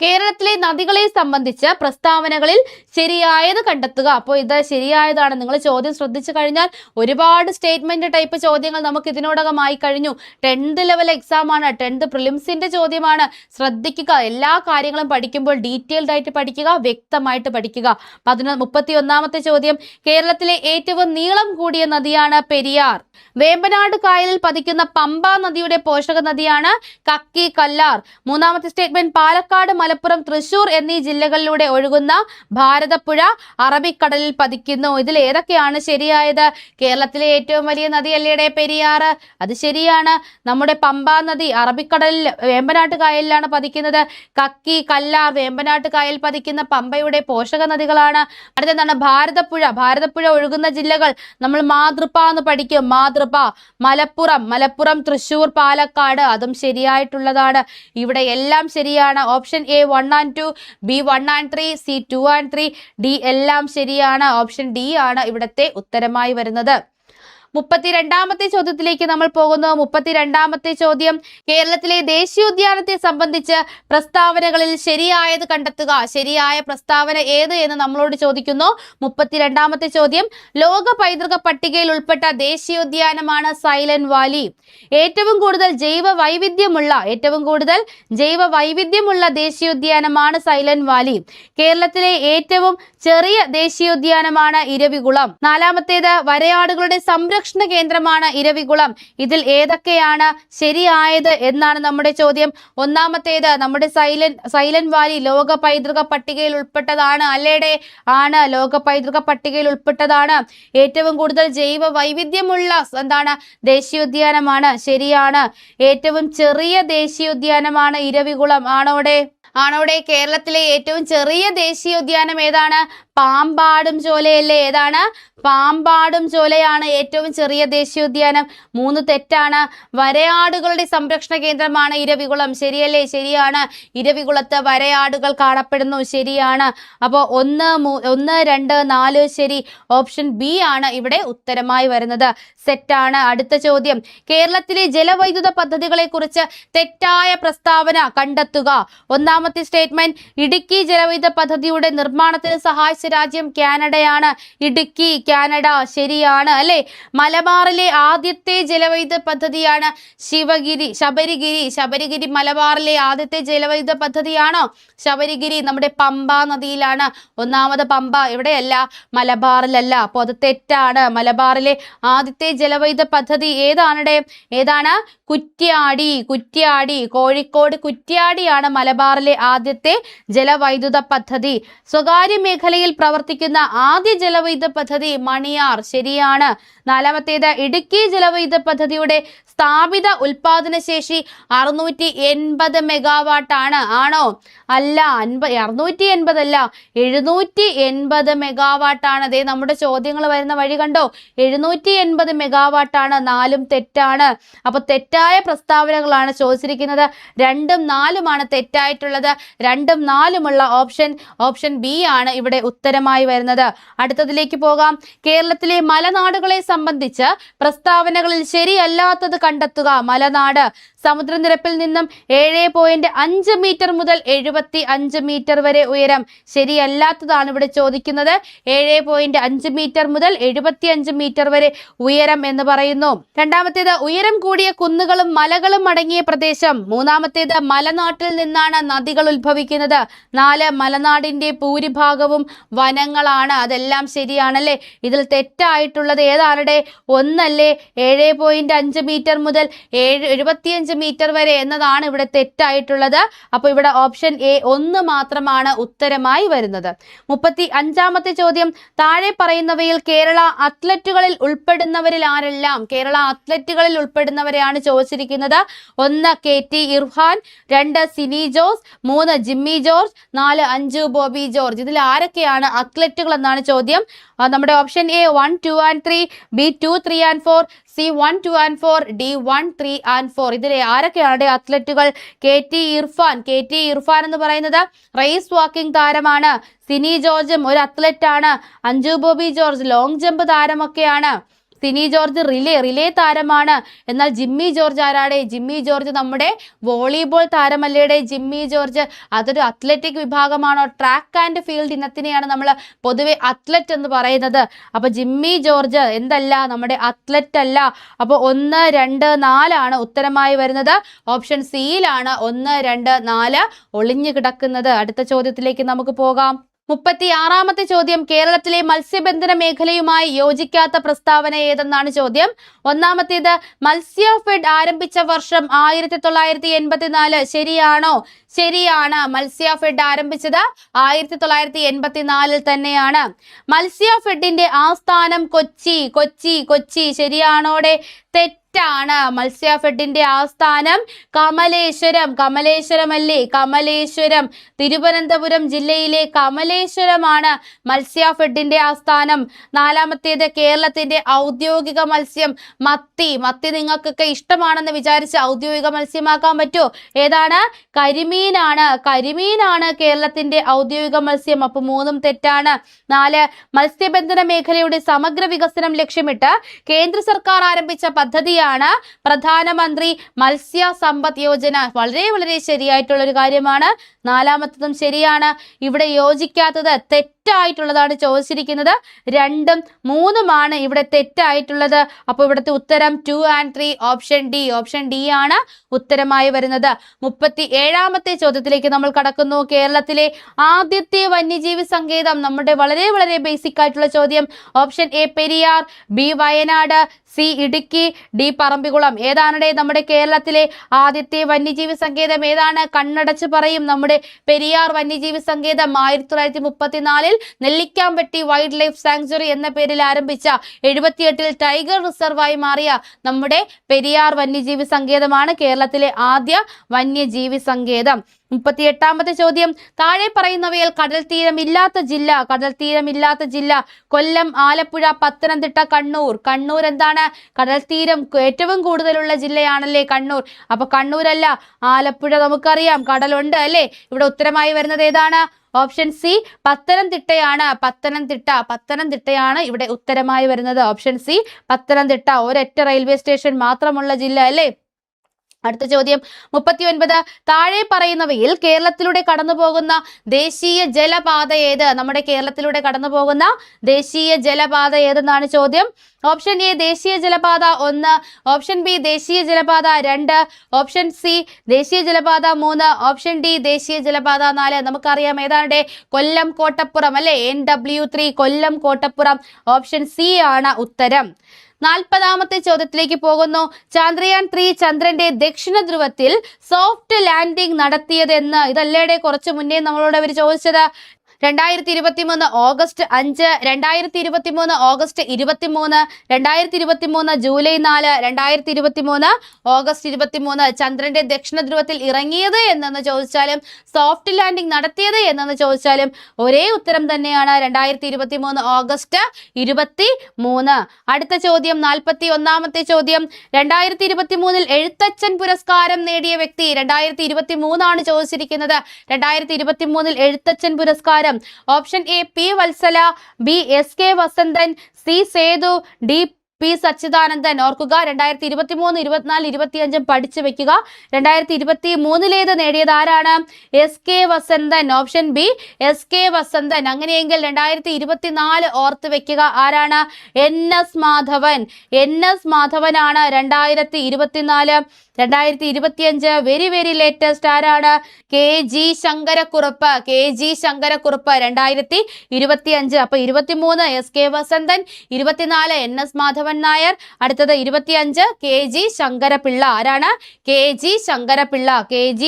കേരളത്തിലെ നദികളെ സംബന്ധിച്ച് പ്രസ്താവനകളിൽ ശരിയായത് കണ്ടെത്തുക. അപ്പോൾ ഇത് ശരിയായതാണ്. നിങ്ങൾ ചോദ്യം ശ്രദ്ധിച്ചു കഴിഞ്ഞാൽ ഒരുപാട് സ്റ്റേറ്റ്മെന്റ് ടൈപ്പ് ചോദ്യങ്ങൾ നമുക്ക് ഇതിനോടകമായി കഴിഞ്ഞു. 10th ലെവൽ എക്സാം ആണ്, 10th പ്രിലിംസിന്റെ ചോദ്യമാണ്. ശ്രദ്ധിക്കുക, എല്ലാ കാര്യങ്ങളും പഠിക്കുമ്പോൾ ഡീറ്റെയിൽഡ് ആയിട്ട് പഠിക്കുക, വ്യക്തമായിട്ട് പഠിക്കുക. 31ാമത്തെ ചോദ്യം, കേരളത്തിലെ ഏറ്റവും നീളം കൂടിയ നദിയാണ് പെരിയാർ. വേമ്പനാട് കായലിൽ പതിക്കുന്ന പമ്പ നദിയുടെ പോഷക നദിയാണ് കക്കി കല്ലാർ. 3ാമത്തെ സ്റ്റേറ്റ്മെന്റ്, പാലക്കാട്, മലപ്പുറം, തൃശൂർ എന്നീ ജില്ലകളിലൂടെ ഒഴുകുന്ന ഭാരതപ്പുഴ അറബിക്കടലിൽ പതിക്കുന്നു. ഇതിൽ ഏതൊക്കെയാണ് ശരിയായത്? കേരളത്തിലെ ഏറ്റവും വലിയ നദിയല്ലേ പെരിയാർ? അത് ശരിയാണ്. നമ്മുടെ പമ്പ നദി അറബിക്കടലിൽ വേമ്പനാട്ട് കായലിലാണ് പതിക്കുന്നത്. കക്കി കല്ലാർ വേമ്പനാട്ട് കായൽ പതിക്കുന്ന പമ്പയുടെ പോഷക നദികളാണ്. അടുത്തെന്താണ്? ഭാരതപ്പുഴ ഒഴുകുന്ന ജില്ലകൾ നമ്മൾ മാതൃപ്പ എന്ന് പഠിക്കും. മലപ്പുറം, തൃശൂർ, പാലക്കാട്. അതും ശരിയായിട്ടുള്ളതാണ്. ഇവിടെ എല്ലാം ശരിയാണ്. Option A 1 and 2, B 1 and 3, C 2 and 3, D എല്ലാം ശരിയാണ്. ഓപ്ഷൻ ഡി ആണ് ഇവിടത്തെ ഉത്തരമായി വരുന്നത്. 32ാമത്തെ ചോദ്യത്തിലേക്ക് നമ്മൾ പോകുന്നു. 32ാമത്തെ ചോദ്യം, കേരളത്തിലെ ദേശീയോദ്യാനത്തെ സംബന്ധിച്ച് പ്രസ്താവനകളിൽ ശരിയായത് കണ്ടെത്തുക. ശരിയായ പ്രസ്താവന ഏത് എന്ന് നമ്മളോട് ചോദിക്കുന്നു. 32ാമത്തെ ചോദ്യം, ലോക പൈതൃക പട്ടികയിൽ ഉൾപ്പെട്ട ദേശീയോദ്യാനമാണ് സൈലന്റ് വാലി. ഏറ്റവും കൂടുതൽ ജൈവ വൈവിധ്യമുള്ള ദേശീയോദ്യാനമാണ് സൈലന്റ് വാലി. കേരളത്തിലെ ഏറ്റവും ചെറിയ ദേശീയോദ്യാനമാണ് ഇരവികുളം. 4ാമത്തേത്, വരയാടുകളുടെ സംരക്ഷണ കേന്ദ്രമാണ് ഇരവികുളം. ഇതിൽ ഏതൊക്കെയാണ് ശരിയായത് എന്നാണ് നമ്മുടെ ചോദ്യം. 1ാമത്തേത്, നമ്മുടെ സൈലന്റ് വാലി ലോക പൈതൃക പട്ടികയിൽ ഉൾപ്പെട്ടതാണ്. അല്ലേടെ? ആണ്, ലോക പൈതൃക പട്ടികയിൽ ഉൾപ്പെട്ടതാണ്. ഏറ്റവും കൂടുതൽ ജൈവ വൈവിധ്യമുള്ള ദേശീയോദ്യാനമാണ്. ശരിയാണ്. ഏറ്റവും ചെറിയ ദേശീയോദ്യാനമാണ് ഇരവികുളം. ആണോടെ? കേരളത്തിലെ ഏറ്റവും ചെറിയ ദേശീയോദ്യാനം ഏതാണ്? പാമ്പാടും ചോലയല്ലേ? ഏതാണ്? പാമ്പാടും ചോലയാണ് ഏറ്റവും ചെറിയ ദേശീയോദ്യാനം. 3 തെറ്റാണ്. വരയാടുകളുടെ സംരക്ഷണ കേന്ദ്രമാണ് ഇരവികുളം. ശരിയല്ലേ? ശരിയാണ്. ഇരവികുളത്ത് വരയാടുകൾ കാണപ്പെടുന്നു. ശരിയാണ്. അപ്പോൾ 1, 2, 4 ശരി. ഓപ്ഷൻ ബി ആണ് ഇവിടെ ഉത്തരമായി വരുന്നത്. സെറ്റാണ്. അടുത്ത ചോദ്യം, കേരളത്തിലെ ജലവൈദ്യുത പദ്ധതികളെ കുറിച്ച് തെറ്റായ പ്രസ്താവന കണ്ടെത്തുക. 1ാമത്തെ സ്റ്റേറ്റ്മെന്റ്, ഇടുക്കി ജലവൈദ്യുത പദ്ധതിയുടെ നിർമ്മാണത്തിന് സഹായിച്ച രാജ്യം കാനഡയാണ്. ഇടുക്കി കാനഡ, ശരിയാണ് അല്ലെ. മലബാറിലെ ആദ്യത്തെ ജലവൈദ്യുത പദ്ധതിയാണ് ശബരിഗിരി മലബാറിലെ ആദ്യത്തെ ജലവൈദ്യുത പദ്ധതിയാണോ? ശബരിഗിരി നമ്മുടെ പമ്പ നദിയിലാണ്. ഒന്നാമത് പമ്പ എവിടെയല്ല? മലബാറിലല്ല. അപ്പോൾ അത് തെറ്റാണ്. മലബാറിലെ ആദ്യത്തെ ജലവൈദ്യുത പദ്ധതി ഏതാണ്? കുറ്റ്യാടി. കോഴിക്കോട് കുറ്റ്യാടിയാണ് മലബാറിലെ ആദ്യത്തെ ജലവൈദ്യുത പദ്ധതി. സ്വകാര്യ മേഖലയിൽ പ്രവർത്തിക്കുന്ന ആദ്യ ജലവൈദ്യുത പദ്ധതി മണിയാർ, ശരിയാണ്. നാലാമത്തേത് ഇടുക്കി ജലവൈദ്യുത പദ്ധതിയുടെ സ്ഥാപിത ഉൽപാദന ശേഷി 680 മെഗാവാട്ട് ആണ്. ആണോ? അല്ല. 680 അല്ല, 780 മെഗാവാട്ട് ആണ്. അതേ നമ്മുടെ ചോദ്യങ്ങൾ വരുന്ന വഴി കണ്ടോ, 780 മെഗാവാട്ട് ആണ്. 4ഉം തെറ്റാണ്. അപ്പൊ തെറ്റായ പ്രസ്താവനകളാണ് ചോദിച്ചിരിക്കുന്നത്. 2ഉം 4ഉമാണ് തെറ്റായിട്ടുള്ളത്. 2ഉം 4ഉമുള്ള ഓപ്ഷൻ ബി ആണ് ഇവിടെ ഉത്തരമായി വരുന്നത്. അടുത്തതിലേക്ക് പോകാം. കേരളത്തിലെ മലനാടുകളെ സംബന്ധിച്ച് പ്രസ്താവനകളിൽ ശരിയല്ലാത്തത് കണ്ടെത്തുക. മലനാട് സമുദ്രനിരപ്പിൽ നിന്നും 7.5 മീറ്റർ മുതൽ 75 മീറ്റർ വരെ ഉയരം. ശരിയല്ലാത്തതാണ് ഇവിടെ ചോദിക്കുന്നത്. 7.5 മീറ്റർ മുതൽ 75 മീറ്റർ വരെ ഉയരം എന്ന് പറയുന്നു. രണ്ടാമത്തേത് ഉയരം കൂടിയ കുന്നുകളും മലകളും അടങ്ങിയ പ്രദേശം. മൂന്നാമത്തേത് മലനാട്ടിൽ നിന്നാണ് നദികൾ ഉത്ഭവിക്കുന്നത്. 4 മലനാടിന്റെ ഭൂരിഭാഗവും വനങ്ങളാണ്. അതെല്ലാം ശരിയാണല്ലേ. ഇതിൽ തെറ്റായിട്ടുള്ളത് ഏതാണടെ? 1 അല്ലേ? 7.5 മീറ്റർ മുതൽ 75 മീറ്റർ വരെ എന്നതാണ് ഇവിടെ തെറ്റായിട്ടുള്ളത്. അപ്പോൾ ഇവിടെ ഓപ്ഷൻ എ 1 മാത്രമാണ് ഉത്തരമായി വരുന്നത്. 35ാമത്തെ ചോദ്യം, താഴെ പറയുന്നവയിൽ കേരള അത്ലറ്റുകളിൽ ഉൾപ്പെടുന്നവരിൽ ആരെല്ലാം? കേരള അത്ലറ്റുകളിൽ ഉൾപ്പെടുന്നവരെയാണ് ചോദിച്ചിരിക്കുന്നത്. 1 KT ഇർഫാൻ, 2 സിനി ജോസ്, 3 ജിമ്മി ജോർജ്, 4 അഞ്ജു ബോബി ജോർജ്. ഇതിൽ ആരൊക്കെയാണ് അത്ലറ്റുകൾ എന്നാണ് ചോദ്യം. നമ്മുടെ option A 1, 2 and 3, B 2, 3 and 4, C 1, 2 and 4, D 1, 3 and 4. ഇതിലെ ആരൊക്കെയാണ് അത്ലറ്റുകൾ? KT ഇർഫാൻ എന്ന് പറയുന്നത് റേസ് വാക്കിംഗ് താരമാണ്. സിനി ജോർജും ഒരു അത്ലറ്റ് ആണ്. അഞ്ജു ബോബി ജോർജ് ലോങ് ജമ്പ് താരമൊക്കെയാണ്. സിനി ജോർജ് റിലേ താരമാണ്. എന്നാൽ ജിമ്മി ജോർജ് ആരാടെ? ജിമ്മി ജോർജ് നമ്മുടെ വോളിബോൾ താരമല്ലേടെ? ജിമ്മി ജോർജ് അതൊരു അത്ലറ്റിക് വിഭാഗമാണോ? ട്രാക്ക് ആൻഡ് ഫീൽഡ് ഇനത്തിനെയാണ് നമ്മൾ പൊതുവെ അത്ലറ്റ് എന്ന് പറയുന്നത്. അപ്പൊ ജിമ്മി ജോർജ് എന്തല്ല? നമ്മുടെ അത്ലറ്റ് അല്ല. അപ്പോൾ 1, 2, 4 ആണ് ഉത്തരമായി വരുന്നത്. ഓപ്ഷൻ സിയിലാണ് 1, 2, 4 ഒളിഞ്ഞു കിടക്കുന്നത്. അടുത്ത ചോദ്യത്തിലേക്ക് നമുക്ക് പോകാം. 36ാമത്തെ ചോദ്യം, കേരളത്തിലെ മത്സ്യബന്ധന മേഖലയുമായി യോജിക്കാത്ത പ്രസ്താവന ഏതെന്നാണ് ചോദ്യം. ഒന്നാമത്തേത് മത്സ്യഫെഡ് ആരംഭിച്ച വർഷം 1984. ശരിയാണോ? ശരിയാണ്. മത്സ്യഫെഡ് ആരംഭിച്ചത് 1984 തന്നെയാണ്. മത്സ്യഫെഡിന്റെ ആസ്ഥാനം കൊച്ചി. ശരിയാണോടെ? തെറ്റാണ്. മത്സ്യഫെഡിന്റെ ആസ്ഥാനം കമലേശ്വരമല്ലേ? കമലേശ്വരം, തിരുവനന്തപുരം ജില്ലയിലെ കമലേശ്വരമാണ് മത്സ്യഫെഡിന്റെ ആസ്ഥാനം. 4ാമത്തേത് കേരളത്തിന്റെ ഔദ്യോഗിക മത്സ്യം മത്തി. നിങ്ങൾക്കൊക്കെ ഇഷ്ടമാണെന്ന് വിചാരിച്ച് ഔദ്യോഗിക മത്സ്യമാക്കാൻ പറ്റുമോ? ഏതാണ്? കരിമീനാണ് കേരളത്തിന്റെ ഔദ്യോഗിക മത്സ്യം. അപ്പൊ 3ഉം തെറ്റാണ്. 4 മത്സ്യബന്ധന മേഖലയുടെ സമഗ്ര വികസനം ലക്ഷ്യമിട്ട് കേന്ദ്ര സർക്കാർ ആരംഭിച്ച പദ്ധതിയാണ് പ്രധാനമന്ത്രി മത്സ്യ സമ്പദ് യോജന. വളരെ ശരിയായിട്ടുള്ള ഒരു കാര്യമാണ്. 4ാമത്തതും ശരിയാണ്. ഇവിടെ യോജിക്കാത്തത് തെറ്റായിട്ടുള്ളതാണ് ചോദിച്ചിരിക്കുന്നത്. 2ഉം 3ഉമാണ് ഇവിടെ തെറ്റായിട്ടുള്ളത്. അപ്പോൾ ഇവിടുത്തെ ഉത്തരം 2 and 3 ഓപ്ഷൻ ഡി ആണ് ഉത്തരമായി വരുന്നത്. 37ാമത്തെ ചോദ്യത്തിലേക്ക് നമ്മൾ കടക്കുന്നു. കേരളത്തിലെ ആദ്യത്തെ വന്യജീവി സങ്കേതം. നമ്മുടെ വളരെ ബേസിക് ആയിട്ടുള്ള ചോദ്യം. Option A Periyar, B Wayanad, C Idukki, D Parambikulam. ഏതാണ് നമ്മുടെ കേരളത്തിലെ ആദ്യത്തെ വന്യജീവി സങ്കേതം? ഏതാണ്? കണ്ണടച്ച് പറയും. നമ്മുടെ പെരിയാർ വന്യജീവി സങ്കേതം 1934 നെല്ലിക്കാമ്പട്ടി വൈൽഡ് ലൈഫ് സാങ്ച്വറി എന്ന പേരിൽ ആരംഭിച്ച 78 ടൈഗർ റിസർവായി മാറിയ നമ്മുടെ പെരിയാർ വന്യജീവി സങ്കേതമാണ് കേരളത്തിലെ ആദ്യ വന്യജീവി സങ്കേതം. 38ാമത്തെ ചോദ്യം, താഴെ പറയുന്നവയിൽ കടൽ തീരമില്ലാത്ത ജില്ല. കൊല്ലം, ആലപ്പുഴ, പത്തനംതിട്ട, കണ്ണൂർ എന്താണ്? കടൽ തീരം ഏറ്റവും കൂടുതലുള്ള ജില്ലയാണല്ലേ കണ്ണൂർ. അപ്പൊ കണ്ണൂരല്ല, ആലപ്പുഴ നമുക്കറിയാം കടലുണ്ട് അല്ലേ. ഇവിടെ ഉത്തരമായി വരുന്നത് ഏതാണ്? Option C പത്തനംതിട്ടയാണ്. പത്തനംതിട്ടയാണ് ഇവിടെ ഉത്തരമായി വരുന്നത്. Option C Pathanamthitta. ഒരൊറ്റ റെയിൽവേ സ്റ്റേഷൻ മാത്രമുള്ള ജില്ല അല്ലേ. അടുത്ത ചോദ്യം 39. താഴെ പറയുന്നവയിൽ കേരളത്തിലൂടെ കടന്നു പോകുന്ന ദേശീയ ജലപാത ഏത്? നമ്മുടെ കേരളത്തിലൂടെ കടന്നു പോകുന്ന ദേശീയ ജലപാത ഏതെന്നാണ് ചോദ്യം. ഓപ്ഷൻ എ ദേശീയ ജലപാത 1, ഓപ്ഷൻ ബി ദേശീയ ജലപാത 2, ഓപ്ഷൻ സി ദേശീയ ജലപാത 3, ഓപ്ഷൻ ഡി ദേശീയ ജലപാത 4. നമുക്കറിയാം ഏതാണ്ട് കൊല്ലം കോട്ടപ്പുറം അല്ലെ, NW3 കൊല്ലം കോട്ടപ്പുറം. ഓപ്ഷൻ സി ആണ് ഉത്തരം. 40ാമത്തെ ചോദ്യത്തിലേക്ക് പോകുന്നു. ചന്ദ്രയാൻ 3 ചന്ദ്രന്റെ ദക്ഷിണ ധ്രുവത്തിൽ സോഫ്റ്റ് ലാൻഡിംഗ് നടത്തിയതെന്ന്. ഇതല്ലേടെ കുറച്ചു മുന്നേ നമ്മളോട് അവർ ചോദിച്ചത്. 2023 ഓഗസ്റ്റ് 5, 2023 ഓഗസ്റ്റ് 23, 2023 ജൂലൈ 4, 2023 ഓഗസ്റ്റ് 23 ചന്ദ്രന്റെ ദക്ഷിണ ധ്രുവത്തിൽ ഇറങ്ങിയത് എന്നു ചോദിച്ചാലും സോഫ്റ്റ് ലാൻഡിംഗ് നടത്തിയത് എന്നു ചോദിച്ചാലും ഒരേ ഉത്തരം തന്നെയാണ്, 2023 ഓഗസ്റ്റ് 23. അടുത്ത ചോദ്യം 41ാമത്തെ ചോദ്യം. 2023 എഴുത്തച്ഛൻ പുരസ്കാരം നേടിയ വ്യക്തി. 2023 ആണ് ചോദിച്ചിരിക്കുന്നത്. 2023 എഴുത്തച്ഛൻ പുരസ്കാരം. Option A P Valsala, B S K Vasanthan, C Sethu, D P Sachidanandan. ഓർക്കുക 2023, 24, 25 പഠിച്ചു വെക്കുക. 2023 നേടിയത് ആരാണ്? S K Vasanthan. Option B S K Vasanthan. അങ്ങനെയെങ്കിൽ 2024 ഓർത്ത് വെക്കുക. ആരാണ്? NS മാധവൻ. NS മാധവനാണ് 2024. 2025 വെരി വെരി ലേറ്റസ്റ്റ് ആരാണ്? KG ശങ്കരക്കുറുപ്പ്. KG ശങ്കരക്കുറുപ്പ് 2025. അപ്പൊ 23 S K Vasanthan, 24 NS Madhavan Nair, അടുത്തത് 25 KG ശങ്കരപിള്ള. ആരാണ്? KG ശങ്കരപിള്ള. KG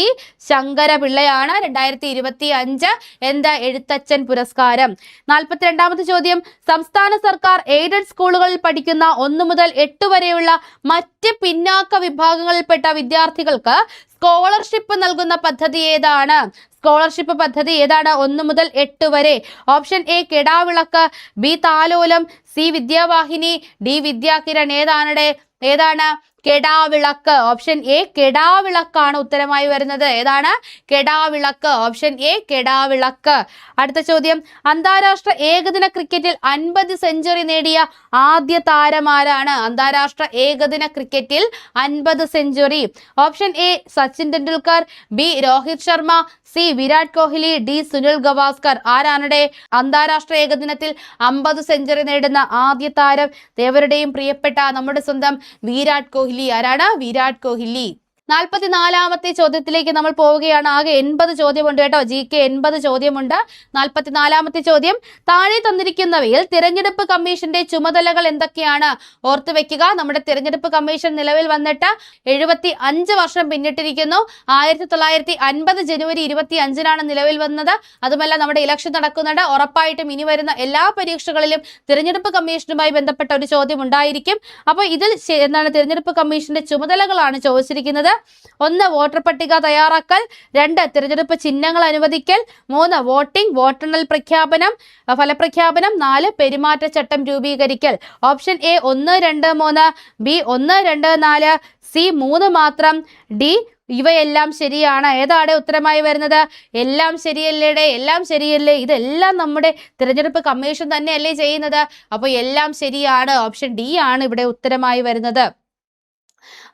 ശങ്കരപിള്ളയാണ് 2025 എന്താ എഴുത്തച്ഛൻ പുരസ്കാരം. 42ാമത്തെ ചോദ്യം. സംസ്ഥാന സർക്കാർ എയ്ഡഡ് സ്കൂളുകളിൽ പഠിക്കുന്ന 1 മുതൽ 8 വരെയുള്ള മറ്റ് പിന്നാക്ക വിഭാഗങ്ങളിൽപ്പെട്ട വിദ്യാർത്ഥികൾക്ക് സ്കോളർഷിപ്പ് നൽകുന്ന പദ്ധതി ഏതാണ്? സ്കോളർഷിപ്പ് പദ്ധതി ഏതാണ് 1 മുതൽ 8 വരെ? Option A Kedavilakku, B Thalolam, C Vidyavahini, D Vidyakiran. ഏതാണ്? കെടാവിളക്ക്. ഓപ്ഷൻ എ കെടാവിളക്കാണ് ഉത്തരമായി വരുന്നത്. ഏതാണ്? കെടാവിളക്ക്. Option A Kedavilakku. അടുത്ത ചോദ്യം. അന്താരാഷ്ട്ര ഏകദിന ക്രിക്കറ്റിൽ 50 സെഞ്ചുറി നേടിയ ആദ്യ താരമാരാണ്? അന്താരാഷ്ട്ര ഏകദിന ക്രിക്കറ്റിൽ 50 century. Option A Sachin Tendulkar, B Rohit Sharma, C Virat Kohli, D Sunil Gavaskar. ആരാണ് അന്താരാഷ്ട്ര ഏകദിനത്തിൽ 50 സെഞ്ചുറി നേടുന്ന ആദ്യ താരം? ദേവരുടെയും പ്രിയപ്പെട്ട നമ്മുടെ സ്വന്തം വിരാട് കോഹ്ലി. ആരാണ്? വിരാട് കോഹ്ലി. 44ാമത്തെ ചോദ്യത്തിലേക്ക് നമ്മൾ പോവുകയാണ്. ആകെ 80 ചോദ്യമുണ്ട് കേട്ടോ. GK 80 ചോദ്യമുണ്ട്. 44ാമത്തെ ചോദ്യം. താഴെ തന്നിരിക്കുന്നവയിൽ തിരഞ്ഞെടുപ്പ് കമ്മീഷന്റെ ചുമതലകൾ എന്തൊക്കെയാണ്? ഓർത്തു വെക്കുക. നമ്മുടെ തിരഞ്ഞെടുപ്പ് കമ്മീഷൻ നിലവിൽ വന്നിട്ട് 75 വർഷം പിന്നിട്ടിരിക്കുന്നു. 1950 ജനുവരി 25 നിലവിൽ വന്നത്. അതുമല്ല നമ്മുടെ ഇലക്ഷൻ നടക്കുന്നുണ്ട്. ഉറപ്പായിട്ടും ഇനി വരുന്ന എല്ലാ പരീക്ഷകളിലും തിരഞ്ഞെടുപ്പ് കമ്മീഷനുമായി ബന്ധപ്പെട്ട ഒരു ചോദ്യം ഉണ്ടായിരിക്കും. അപ്പോൾ ഇതിൽ എന്താണ് തിരഞ്ഞെടുപ്പ് കമ്മീഷന്റെ ചുമതലകളാണ് ചോദിച്ചിരിക്കുന്നത്. 1 വോട്ടർ പട്ടിക തയ്യാറാക്കൽ, 2 തിരഞ്ഞെടുപ്പ് ചിഹ്നങ്ങൾ അനുവദിക്കൽ, 3 വോട്ടിംഗ് വോട്ടെണ്ണൽ പ്രഖ്യാപനം ഫലപ്രഖ്യാപനം, 4 പെരുമാറ്റച്ചട്ടം രൂപീകരിക്കൽ. ഓപ്ഷൻ എ 1, 2, 3, ബി 1, 2, 4, സി 3 മാത്രം, ഡി ഇവയെല്ലാം ശരിയാണ്. ഏതാണ് ഉത്തരമായി വരുന്നത്? എല്ലാം ശരിയല്ലേടെ? എല്ലാം ശരിയല്ലേ? ഇതെല്ലാം നമ്മുടെ തിരഞ്ഞെടുപ്പ് കമ്മീഷൻ തന്നെയല്ലേ ചെയ്യുന്നത്? അപ്പോൾ എല്ലാം ശരിയാണ്. ഓപ്ഷൻ ഡി ആണ് ഇവിടെ ഉത്തരമായി വരുന്നത്.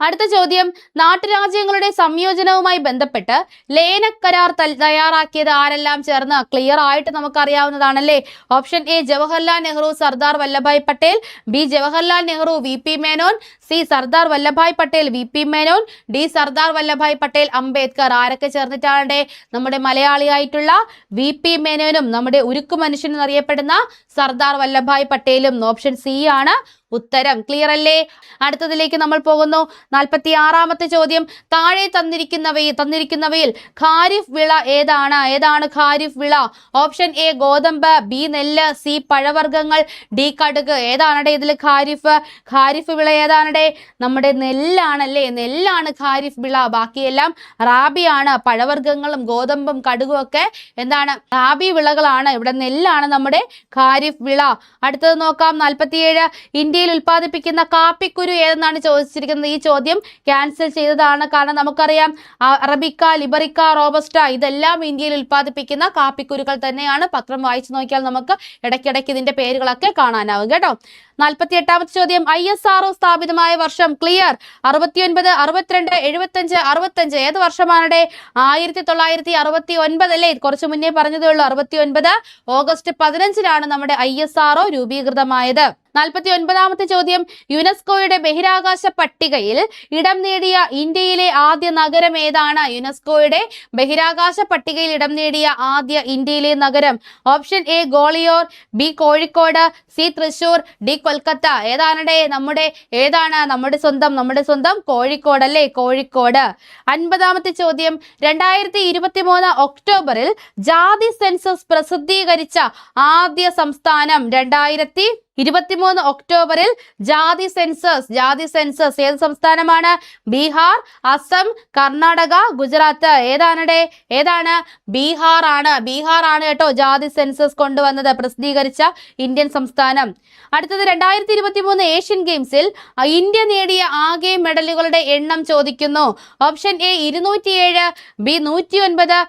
അടുത്ത ചോദ്യം. നാട്ടുരാജ്യങ്ങളുടെ സംയോജനവുമായി ബന്ധപ്പെട്ട് ലേനക്കരാർ തയ്യാറാക്കിയത് ആരെല്ലാം ചേർന്ന്? ക്ലിയർ ആയിട്ട് നമുക്കറിയാവുന്നതാണല്ലേ. Option A Jawaharlal Nehru, Sardar Vallabhbhai Patel, B Jawaharlal Nehru, VP Menon, C Sardar Vallabhbhai Patel, VP Menon, D Sardar Vallabhbhai Patel, Ambedkar. ആരൊക്കെ ചേർന്നിട്ടാണ്? നമ്മുടെ മലയാളിയായിട്ടുള്ള VP മേനോനും നമ്മുടെ ഉരുക്കു മനുഷ്യൻ എന്നറിയപ്പെടുന്ന സർദാർ വല്ലഭായ് പട്ടേലും. ഓപ്ഷൻ സി ആണ് ഉത്തരം. ക്ലിയർ അല്ലേ? അടുത്തതിലേക്ക് നമ്മൾ പോകുന്നു. 46ാമത്തെ ചോദ്യം. താഴെ തന്നിരിക്കുന്നവയിൽ ഖാരിഫ് വിള ഏതാണ് ഖാരിഫ് വിള? ഓപ്ഷൻ എ ഗോതമ്പ്, ബി നെല്ല്, സി പഴവർഗ്ഗങ്ങൾ, ഡി കടുക്. ഏതാണ് ഇതിൽ ഖാരിഫ് വിള? ഏതാണ്? നമ്മുടെ നെല്ലാണല്ലേ. നെല്ലാണ് ഖാരിഫ് വിള. ബാക്കിയെല്ലാം റാബിയാണ്. പഴവർഗ്ഗങ്ങളും ഗോതമ്പും കടുകും ഒക്കെ എന്താണ്? റാബി വിളകളാണ്. ഇവിടെ നെല്ലാണ് നമ്മുടെ ഖാരിഫ് വിള. അടുത്തത് നോക്കാം. 47. ഇന്ത്യയിൽ ഉൽപ്പാദിപ്പിക്കുന്ന കാപ്പിക്കുരു ഏതെന്നാണ് ചോദിച്ചിരിക്കുന്നത്. ഈ ചോദ്യം ക്യാൻസൽ ചെയ്തതാണ്. കാരണം നമുക്കറിയാം അറബിക്ക, ലിബറിക്ക, റോബസ്റ്റ ഇതെല്ലാം ഇന്ത്യയിൽ ഉൽപ്പാദിപ്പിക്കുന്ന കാപ്പിക്കുരുക്കൾ തന്നെയാണ്. പത്രം വായിച്ചു നോക്കിയാൽ നമുക്ക് ഇടയ്ക്കിടയ്ക്ക് ഇതിന്റെ പേരുകളൊക്കെ കാണാനാവും കേട്ടോ. 48ാമത്തെ ചോദ്യം ISRO സ്ഥാപിതമായ വർഷം. ക്ലിയർ. 69, 62, 75, 65 ഏത് വർഷമാണ്? 1969 അല്ലേ? കുറച്ചു മുന്നേ പറഞ്ഞതേ ഉള്ളൂ. 69 ഓഗസ്റ്റ് 15-നാണ് നമ്മുടെ ISRO രൂപീകൃതമായത്. 49ാമത്തെ ചോദ്യം യുനെസ്കോയുടെ ബഹിരാകാശ പട്ടികയിൽ ഇടം നേടിയ ഇന്ത്യയിലെ ആദ്യ നഗരം ഏതാണ്? യുനെസ്കോയുടെ ബഹിരാകാശ പട്ടികയിൽ ഇടം നേടിയ ആദ്യ ഇന്ത്യയിലെ നഗരം. Option A Gwalior, B Kozhikode, C Thrissur, D Kolkata. നമ്മുടെ സ്വന്തം കോഴിക്കോട് അല്ലേ? കോഴിക്കോട്. 50ാമത്തെ ചോദ്യം 2023 ഒക്ടോബറിൽ ജാതി സെൻസസ് പ്രസിദ്ധീകരിച്ച ആദ്യ സംസ്ഥാനം. 2023 ഒക്ടോബറിൽ ജാതി സെൻസസ് ഏത് സംസ്ഥാനമാണ്? ബീഹാർ, അസം, കർണാടക, ഗുജറാത്ത്. ഏതാണ്? ബീഹാർ ആണ് കേട്ടോ ജാതി സെൻസസ് കൊണ്ടുവന്നത്, പ്രസിദ്ധീകരിച്ച ഇന്ത്യൻ സംസ്ഥാനം. അടുത്തത് 2023 ഏഷ്യൻ ഗെയിംസിൽ ഇന്ത്യ നേടിയ ആകെ മെഡലുകളുടെ എണ്ണം ചോദിക്കുന്നു. Option A 207, B 109,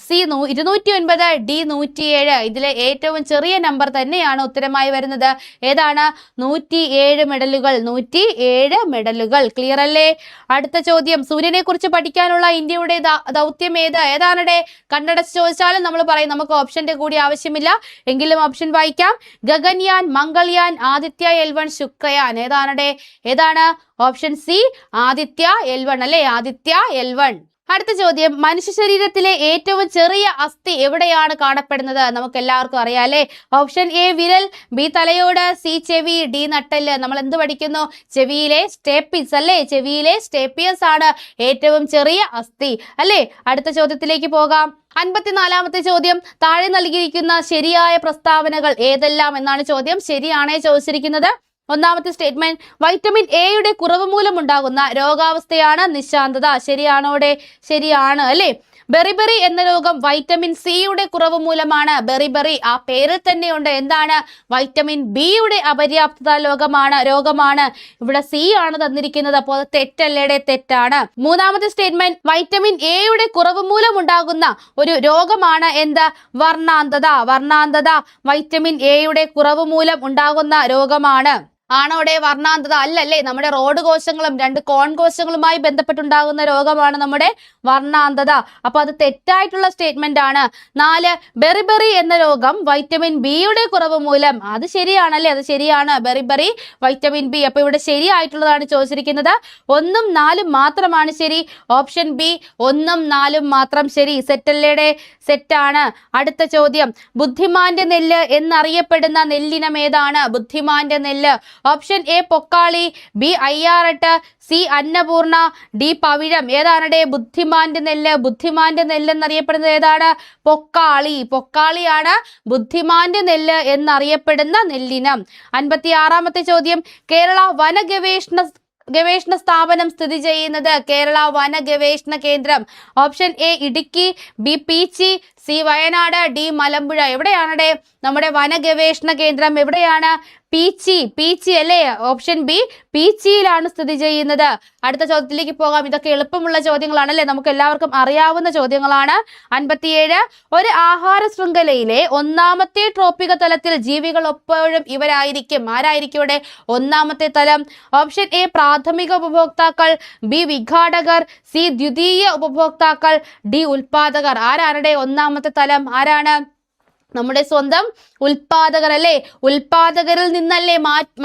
C 209, D 107. ഇതിലെ ഏറ്റവും ചെറിയ നമ്പർ തന്നെയാണ് ഉത്തരമായി വരുന്നത്. ഏതാണ്? 107 മെഡലുകൾ. 107 മെഡലുകൾ. ക്ലിയർ അല്ലേ? അടുത്ത ചോദ്യം സൂര്യനെ കുറിച്ച് പഠിക്കാനുള്ള ഇന്ത്യയുടെ ദൗത്യം ഏതാണ്? കണ്ണടച്ച് ചോദിച്ചാലും നമ്മൾ പറയും, നമുക്ക് ഓപ്ഷന്റെ കൂടി ആവശ്യമില്ല, എങ്കിലും ഓപ്ഷൻ വായിക്കാം. ഗഗൻയാൻ, മംഗൾയാൻ, ആദിത്യ L1, ശുക്രയാൻ. ഏതാണ്? ഓപ്ഷൻ സി ആദിത്യ L1 അല്ലേ? ആദിത്യ L1. അടുത്ത ചോദ്യം മനുഷ്യ ശരീരത്തിലെ ഏറ്റവും ചെറിയ അസ്ഥി എവിടെയാണ് കാണപ്പെടുന്നത്? നമുക്ക് എല്ലാവർക്കും അറിയാം അല്ലേ? ഓപ്ഷൻ എ വിരൽ, ബി തലയോട്, സി ചെവി, ഡി നട്ടെല്ല്. നമ്മൾ എന്ത് പഠിക്കുന്നു? ചെവിയിലെ സ്റ്റേപ്പിസ് അല്ലേ? ചെവിയിലെ സ്റ്റേപ്പിയസ് ആണ് ഏറ്റവും ചെറിയ അസ്ഥി അല്ലേ? അടുത്ത ചോദ്യത്തിലേക്ക് പോകാം. 54ാമത്തെ ചോദ്യം താഴെ നൽകിയിരിക്കുന്ന ശരിയായ പ്രസ്താവനകൾ ഏതെല്ലാം എന്നാണ് ചോദ്യം. ശരിയാണേ ചോദിച്ചിരിക്കുന്നത്. ഒന്നാമത്തെ സ്റ്റേറ്റ്മെന്റ് വൈറ്റമിൻ എയുടെ കുറവ് മൂലമുണ്ടാകുന്ന രോഗാവസ്ഥയാണ് നിശാന്തത. ശരിയാണ് അല്ലേ? ബെറിബെറി എന്ന രോഗം വൈറ്റമിൻ സിയുടെ കുറവ് മൂലമാണ്. ബെറിബെറി ആ പേരിൽ തന്നെയുണ്ട്. എന്താണ്? വൈറ്റമിൻ ബിയുടെ അപര്യാപ്തത രോഗമാണ്. ഇവിടെ സി ആണ് തന്നിരിക്കുന്നത്, അപ്പോൾ തെറ്റല്ലേടെ? തെറ്റാണ്. മൂന്നാമത്തെ സ്റ്റേറ്റ്മെന്റ് വൈറ്റമിൻ എയുടെ കുറവ് മൂലമുണ്ടാകുന്ന ഒരു രോഗമാണ് എന്ത്? വർണ്ണാന്തത വൈറ്റമിൻ എയുടെ കുറവ് മൂലം ഉണ്ടാകുന്ന രോഗമാണ്. ആണോടെ? വർണ്ണാന്തത അല്ലല്ലേ? നമ്മുടെ റോഡ് കോശങ്ങളും 2 കോൺ കോശങ്ങളുമായി ബന്ധപ്പെട്ടുണ്ടാകുന്ന രോഗമാണ് നമ്മുടെ വർണ്ണാന്തത. അപ്പൊ അത് തെറ്റായിട്ടുള്ള സ്റ്റേറ്റ്മെന്റ് ആണ്. 4 ബെറിബെറി എന്ന രോഗം വൈറ്റമിൻ ബിയുടെ കുറവ് മൂലം. അത് ശരിയാണല്ലേ? അത് ശരിയാണ്. Beriberi vitamin B. അപ്പൊ ഇവിടെ ശരിയായിട്ടുള്ളതാണ് ചോദിച്ചിരിക്കുന്നത്. 1ഉം 4ഉം മാത്രമാണ് ശരി. ഓപ്ഷൻ ബി 1ഉം 4ഉം മാത്രം ശരി. സെറ്റല്ലേടെ? സെറ്റാണ്. അടുത്ത ചോദ്യം ബുദ്ധിമാന്റെ നെല്ല് എന്നറിയപ്പെടുന്ന നെല്ലിനം ഏതാണ്? ബുദ്ധിമാന്റെ നെല്ല്. Option A Pokkali, B Ayyarattu, C Annapurna, D Pavizham. ഏതാണ്? ബുദ്ധിമാന്റെ നെല്ല് എന്നറിയപ്പെടുന്നത് ഏതാണ്? പൊക്കാളിയാണ് ബുദ്ധിമാന്റെ നെല്ല് എന്നറിയപ്പെടുന്ന നെല്ലിനം. 56ാമത്തെ ചോദ്യം കേരള വന ഗവേഷണ സ്ഥാപനം സ്ഥിതി ചെയ്യുന്നത്. കേരള വന ഗവേഷണ കേന്ദ്രം. Option A Idukki, B Peechi, C Wayanad, D Malampuzha. എവിടെയാണ് നമ്മുടെ വന ഗവേഷണ കേന്ദ്രം? എവിടെയാണ്? പീച്ചി അല്ലേ? ഓപ്ഷൻ ബി പീച്ചിയിലാണ് സ്ഥിതി ചെയ്യുന്നത്. അടുത്ത ചോദ്യത്തിലേക്ക് പോകാം. ഇതൊക്കെ എളുപ്പമുള്ള ചോദ്യങ്ങളാണല്ലേ? നമുക്ക് എല്ലാവർക്കും അറിയാവുന്ന ചോദ്യങ്ങളാണ്. 57 ഒരു ആഹാര ശൃംഖലയിലെ 1ാമത്തെ ട്രോപ്പിക തലത്തിൽ ജീവികൾ എപ്പോഴും ഇവരായിരിക്കും. ആരായിരിക്കും ഇവിടെ 1ാമത്തെ തലം? ഓപ്ഷൻ എ പ്രാഥമിക ഉപഭോക്താക്കൾ, ബി വിഘാടകർ, സി ദ്വിതീയ ഉപഭോക്താക്കൾ, ഡി ഉൽപാദകർ. ആരാണ് 1ാമത്തെ തലം? ആരാണ്? നമ്മുടെ സ്വന്തം ഉൽപാദകർ അല്ലേ? ഉൽപാദകരിൽ നിന്നല്ലേ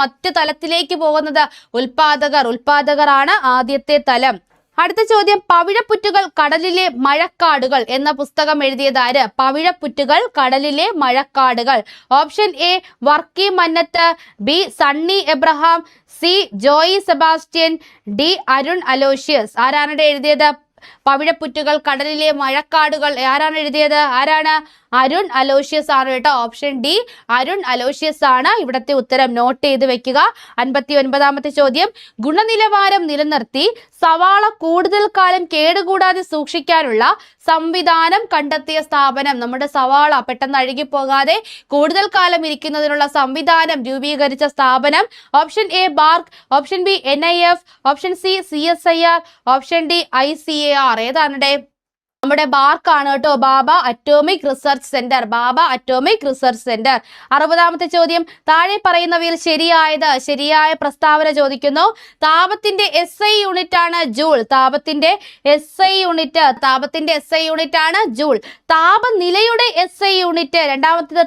മറ്റു തലത്തിലേക്ക് പോകുന്നത്? ഉൽപാദകറാണ് ആദ്യത്തെ തലം. അടുത്ത ചോദ്യം പവിഴപ്പുറ്റുകൾ കടലിലെ മഴക്കാടുകൾ എന്ന പുസ്തകം എഴുതിയത് ആര്? പവിഴപ്പുറ്റുകൾ കടലിലെ മഴക്കാടുകൾ. Option A Varkey Mannath, B Sunny Abraham, C Joy Sebastian, D Arun Aloysius. ആരാണ് എഴുതിയത്? പവിഴപ്പുറ്റുകൾ കടലിലെ മഴക്കാടുകൾ ആരാണ് എഴുതിയത്? അരുൺ അലോഷ്യസ് ആണ് കേട്ടോ. ഓപ്ഷൻ ഡി അരുൺ അലോഷ്യസ് ആണ് ഇവിടത്തെ ഉത്തരം. നോട്ട് ചെയ്ത് വെക്കുക. 59ാമത്തെ ചോദ്യം ഗുണനിലവാരം നിലനിർത്തി സവാള കൂടുതൽ കാലം കേടുകൂടാതെ സൂക്ഷിക്കാനുള്ള സംവിധാനം കണ്ടെത്തിയ സ്ഥാപനം. നമ്മുടെ സവാള പെട്ടെന്ന് അഴുകിപ്പോകാതെ കൂടുതൽ കാലം ഇരിക്കുന്നതിനുള്ള സംവിധാനം രൂപീകരിച്ച സ്ഥാപനം. Option A BARC, option B NIF, option C CSIR, option D ICAR. ഏതാണ്? നമ്മുടെ ബാർക്കാണ് കേട്ടോ. Bhabha atomic research centre. Bhabha atomic research centre. 60ാമത്തെ ചോദ്യം, താഴെ പറയുന്നവയിൽ ശരിയായ പ്രസ്താവന ചോദിക്കുന്നു. താപത്തിന്റെ SI യൂണിറ്റ് ആണ് ജൂൾ. താപത്തിന്റെ SI യൂണിറ്റ് ആണ് ജൂൾ. താപനിലയുടെ SI യൂണിറ്റ്. രണ്ടാമത്തേത്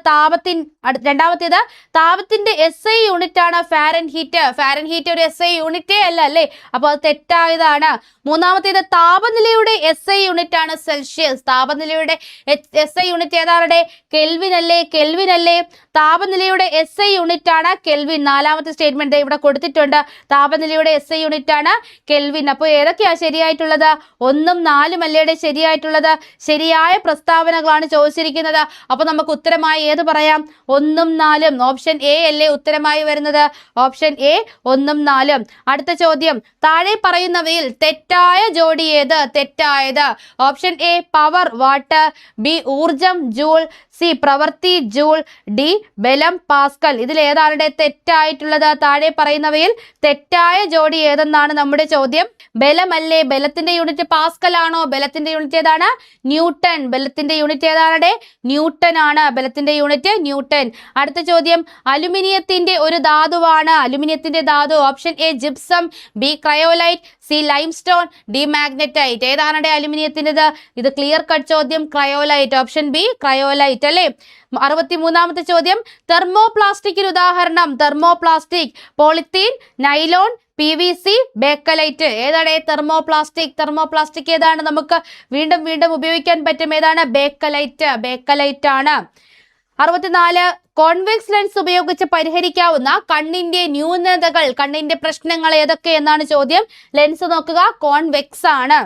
താപത്തിന്റെ SI യൂണിറ്റ് ആണ് ഫാരൻഹീറ്റ് ഒരു SI യൂണിറ്റേ അല്ല അല്ലേ, അപ്പൊ അത് തെറ്റായതാണ്. മൂന്നാമത്തേത് താപനിലയുടെ SI യൂണിറ്റ് ആണ് സെൽഷ്യസ്. താപനിലയുടെ SI യൂണിറ്റ് ഏതാണ്? കെൽവിൻ അല്ലേ. താപനിലയുടെ SI യൂണിറ്റ് ആണ് കെൽവിൻ. നാലാമത്തെ സ്റ്റേറ്റ്മെന്റ് ഇവിടെ കൊടുത്തിട്ടുണ്ട്. താപനിലയുടെ SI യൂണിറ്റ് ആണ് കെൽവിൻ. അപ്പോൾ ഏതൊക്കെയാ ശരിയായിട്ടുള്ളത്? 1ഉം 4ഉം അല്ലേ ശരിയായിട്ടുള്ളത്. ശരിയായ പ്രസ്താവനകളാണ് ചോദിച്ചിരിക്കുന്നത്. അപ്പൊ നമുക്ക് ഉത്തരമായി ഏത് പറയാം? 1ഉം 4ഉം. ഓപ്ഷൻ എ അല്ലേ ഉത്തരമായി വരുന്നത്. ഓപ്ഷൻ എ 1ഉം 4ഉം. അടുത്ത ചോദ്യം, താഴെ പറയുന്നവയിൽ തെറ്റായ ജോഡി ഏത്? തെറ്റായത്. Option A power watt, B ഊർജം ജൂൾ, സി പ്രവൃത്തി ജൂൾ, ഡി ബലം പാസ്കൽ. ഇതിൽ ഏതാണ് തെറ്റായിട്ടുള്ളത്? താഴെ പറയുന്നവയിൽ തെറ്റായ ജോഡി ഏതെന്നാണ് നമ്മുടെ ചോദ്യം. ബലമല്ലേ. ബലത്തിന്റെ യൂണിറ്റ് പാസ്കൽ ആണോ? ബലത്തിന്റെ യൂണിറ്റ് ഏതാണ്? ന്യൂട്ടൺ. ബലത്തിന്റെ യൂണിറ്റ് ഏതാണ്? ന്യൂട്ടൺ ആണ്. ബലത്തിന്റെ യൂണിറ്റ് ന്യൂട്ടൺ. അടുത്ത ചോദ്യം, അലുമിനിയത്തിന്റെ ഒരു ധാതുവാണ്. അലുമിനിയത്തിന്റെ ധാതു. Option A gypsum, B cryolite, C limestone, D magnetite. ഏതാണ് അലുമിനിയത്തിൻ്റെത്? ഇത് ക്ലിയർ കട്ട് ചോദ്യം, ക്രയോലൈറ്റ്. ഓപ്ഷൻ ബി ക്രയോലൈറ്റ് അല്ലേ. 63ാമത്തെ ചോദ്യം, തെർമോപ്ലാസ്റ്റിക്കിന് ഉദാഹരണം. Thermoplastic, polythene, nylon, PVC, Bakelite. ഏതാണ് തെർമോപ്ലാസ്റ്റിക് ഏതാണ്? നമുക്ക് വീണ്ടും ഉപയോഗിക്കാൻ പറ്റും. ഏതാണ്? ബേക്കലൈറ്റ് ആണ്. 64, കോൺവെക്സ് ലെൻസ് ഉപയോഗിച്ച് പരിഹരിക്കാവുന്ന കണ്ണിന്റെ ന്യൂനതകൾ, കണ്ണിന്റെ പ്രശ്നങ്ങൾ ഏതൊക്കെ എന്നാണ് ചോദ്യം. ലെൻസ് നോക്കുക, കോൺവെക്സ് ആണ്.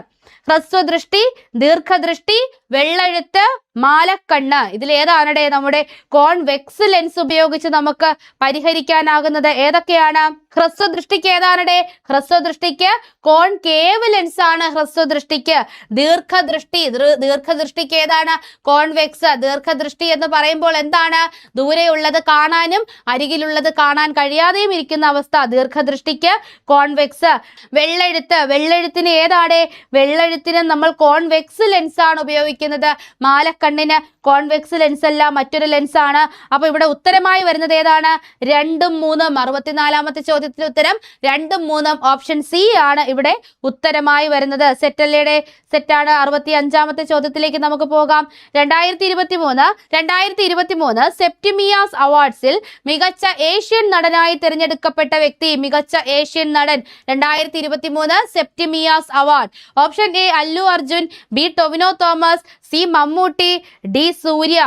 ഹ്രസ്വദൃഷ്ടി, ദീർഘദൃഷ്ടി, വെള്ളെഴുത്ത്, മാലക്കണ്ണ്. ഇതിൽ ഏതാണ് നമ്മുടെ കോൺവെക്സ് ലെൻസ് ഉപയോഗിച്ച് നമുക്ക് പരിഹരിക്കാനാകുന്നത്? ഏതൊക്കെയാണ്? ഹ്രസ്വദൃഷ്ടിക്ക് ഏതാണ്? ഹ്രസ്വദൃഷ്ടിക്ക് കോൺകേവ് ലെൻസ് ആണ്. ഹ്രസ്വദൃഷ്ടിക്ക്. ദീർഘദൃഷ്ടിക്ക് ഏതാണ്? കോൺവെക്സ്. ദീർഘദൃഷ്ടി എന്ന് പറയുമ്പോൾ എന്താണ്? ദൂരെയുള്ളത് കാണാനും അരികിലുള്ളത് കാണാൻ കഴിയാതെയും ഇരിക്കുന്ന അവസ്ഥ. ദീർഘദൃഷ്ടിക്ക് കോൺവെക്സ്. വെള്ളെഴുത്തിന് ഏതാണ്? വെള്ളെഴുത്തിന് നമ്മൾ കോൺവെക്സ് ലെൻസ് ആണ് ഉപയോഗിക്കുന്നത്. മാലക്കണ്ണിന് കോൺവെക്സ് ലെൻസ് അല്ല, മറ്റൊരു ലെൻസ് ആണ്. അപ്പൊ ഇവിടെ ഉത്തരമായി വരുന്നത് ഏതാണ്? 2ഉം 3ഉം. 64ാമത്തെ ചോദ്യത്തിന് ഉത്തരം 2ഉം 3ഉം. ഓപ്ഷൻ സി ആണ് ഇവിടെ ഉത്തരമായി വരുന്നത്. സെറ്റാണ്. 65ാമത്തെ ചോദ്യത്തിലേക്ക് നമുക്ക് പോകാം. 2023 സെപ്റ്റിമിയാസ് അവാർഡ്സിൽ മികച്ച ഏഷ്യൻ നടനായി തിരഞ്ഞെടുക്കപ്പെട്ട വ്യക്തി. മികച്ച ഏഷ്യൻ നടൻ 2023 Septimius award. Option A Allu Arjun, B Tovino Thomas, C Mammootty, D Suriya.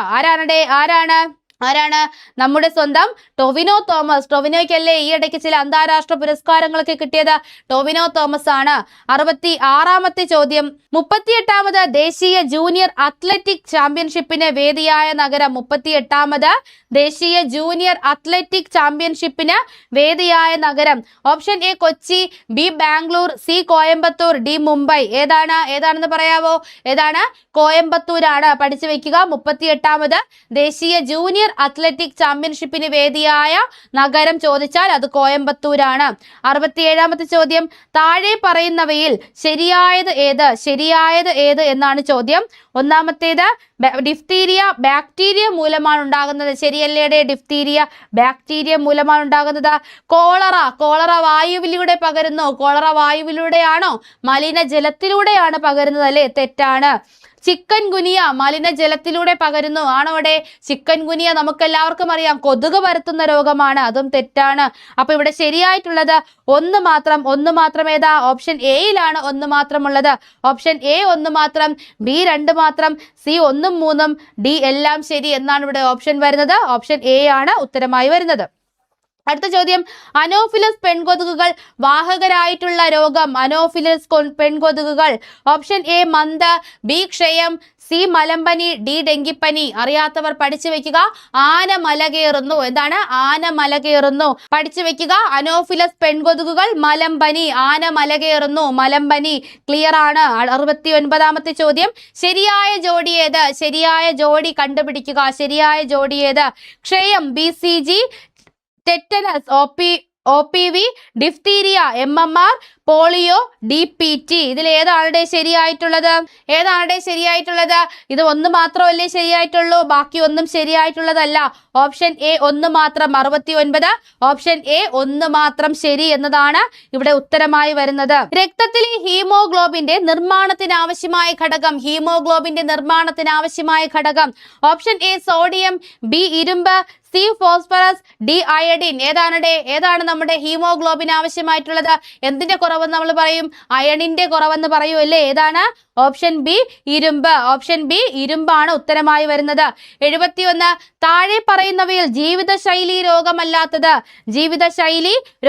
ആരാണ്? നമ്മുടെ സ്വന്തം ടൊവിനോ തോമസ്. ടൊവിനോയ്ക്കല്ലേ ഈ ഇടയ്ക്ക് ചില അന്താരാഷ്ട്ര പുരസ്കാരങ്ങളൊക്കെ കിട്ടിയത്? ടൊവിനോ തോമസ് ആണ്. 66ാമത്തെ ചോദ്യം, 38ാമത് ദേശീയ ജൂനിയർ അത്ലറ്റിക് ചാമ്പ്യൻഷിപ്പിന് വേദിയായ നഗരം. 38ാമത് ദേശീയ ജൂനിയർ അത്ലറ്റിക് ചാമ്പ്യൻഷിപ്പിന് വേദിയായ നഗരം. Option A Kochi, B Bangalore, C Coimbatore, D Mumbai. ഏതാണെന്ന് പറയാവോ? ഏതാണ്? കോയമ്പത്തൂരാണ്. പഠിച്ചു വെക്കുക. 38ാമത് ദേശീയ ജൂനിയർ അത്ലറ്റിക് ചാമ്പ്യൻഷിപ്പിന് വേദിയായ നഗരം ചോദിച്ചാൽ അത് കോയമ്പത്തൂരാണ്. 67ാമത്തെ ചോദ്യം, താഴെ പറയുന്നവയിൽ ശരിയായത് ഏത് എന്നാണ് ചോദ്യം. ഒന്നാമത്തേത്, ഡിഫ്തീരിയ ബാക്ടീരിയ മൂലമാണ് ഉണ്ടാകുന്നത്. ശരിയല്ലേ? ഡിഫ്തീരിയ ബാക്ടീരിയ മൂലമാണ് ഉണ്ടാകുന്നത്. കോളറ വായുവിലൂടെ പകരുന്നു. കോളറ വായുവിലൂടെയാണോ? മലിനജലത്തിലൂടെയാണ് പകരുന്നത് അല്ലേ? തെറ്റാണ്. ചിക്കൻ ഗുനിയ മലിനജലത്തിലൂടെ പകരുന്നു. ആണോടെ? ചിക്കൻ ഗുനിയ നമുക്കെല്ലാവർക്കും അറിയാം, കൊതുക് പരത്തുന്ന രോഗമാണ്. അതും തെറ്റാണ്. അപ്പൊ ഇവിടെ ശരിയായിട്ടുള്ളത് ഒന്ന് മാത്രം. ഏതാ? ഓപ്ഷൻ എയിലാണ് 1 മാത്രം ഉള്ളത്. ഓപ്ഷൻ എ 1 മാത്രം, ബി 2 മാത്രം, സി 1ഉം 3ഉം, ഡി എല്ലാം ശരി എന്നാണ് ഇവിടെ ഓപ്ഷൻ വരുന്നത്. ഓപ്ഷൻ എ ആണ് ഉത്തരമായി വരുന്നത്. അടുത്ത ചോദ്യം, അനോഫിലസ് പെൺകൊതുകുകൾ വാഹകരായിട്ടുള്ള രോഗം. അനോഫിലസ് പെൺകൊതുകുകൾ. ഓപ്ഷൻ എ മന്ത്, ബി ക്ഷയം, സി മലമ്പനി, ഡി ഡെങ്കിപ്പനി. അറിയാത്തവർ പഠിച്ചു വെക്കുക. ആന മലകയറുന്നു. എന്താണ്? ആന മലകയറുന്നു. പഠിച്ചു വെക്കുക. അനോഫിലസ് പെൺകൊതുകുകൾ, മലമ്പനി. ആന മലകയറുന്നു, മലമ്പനി. ക്ലിയർ ആണ്. 69ാമത്തെ ചോദ്യം, ശരിയായ ജോഡി ഏത്? ശരിയായ ജോഡി കണ്ടുപിടിക്കുക. ശരിയായ ജോഡി ഏത്? ക്ഷയം BCG, tetanus OPV, diphtheria MMR, polio, DPT. ഇതിൽ ഏതാണ് ശരിയായിട്ടുള്ളത്? ഏതാണ് ശരിയായിട്ടുള്ളത്? ഇത് ഒന്ന് മാത്രമല്ലേ ശരിയായിട്ടുള്ളൂ, ബാക്കി ഒന്നും ശരിയായിട്ടുള്ളതല്ല. ഓപ്ഷൻ എ ഒന്ന് മാത്രം 69. ഓപ്ഷൻ എ ഒന്ന് മാത്രം ശരി എന്നതാണ് ഇവിടെ ഉത്തരമായി വരുന്നത്. രക്തത്തിലെ ഹീമോഗ്ലോബിന്റെ നിർമ്മാണത്തിന് ആവശ്യമായ ഘടകം, ഹീമോഗ്ലോബിന്റെ നിർമ്മാണത്തിന് ആവശ്യമായ ഘടകം. ഓപ്ഷൻ എ സോഡിയം, ബി ഇരുമ്പ്, സി ഫോസ്ഫറസ്, ഡി അയഡിൻ. ഏതാണ് നമ്മുടെ ഹീമോഗ്ലോബിൻ ആവശ്യമായിട്ടുള്ളത്? എന്തിന്റെ കുറവെന്ന് നമ്മൾ പറയും? അയണിന്റെ കുറവെന്ന് പറയുമല്ലേ? ഏതാണ്? ഓപ്ഷൻ ബി ഇരുമ്പ്. ഓപ്ഷൻ ബി ഇരുമ്പാണ് ഉത്തരമായി വരുന്നത്. 71. താഴെ പറയുന്നവയിൽ ജീവിതശൈലി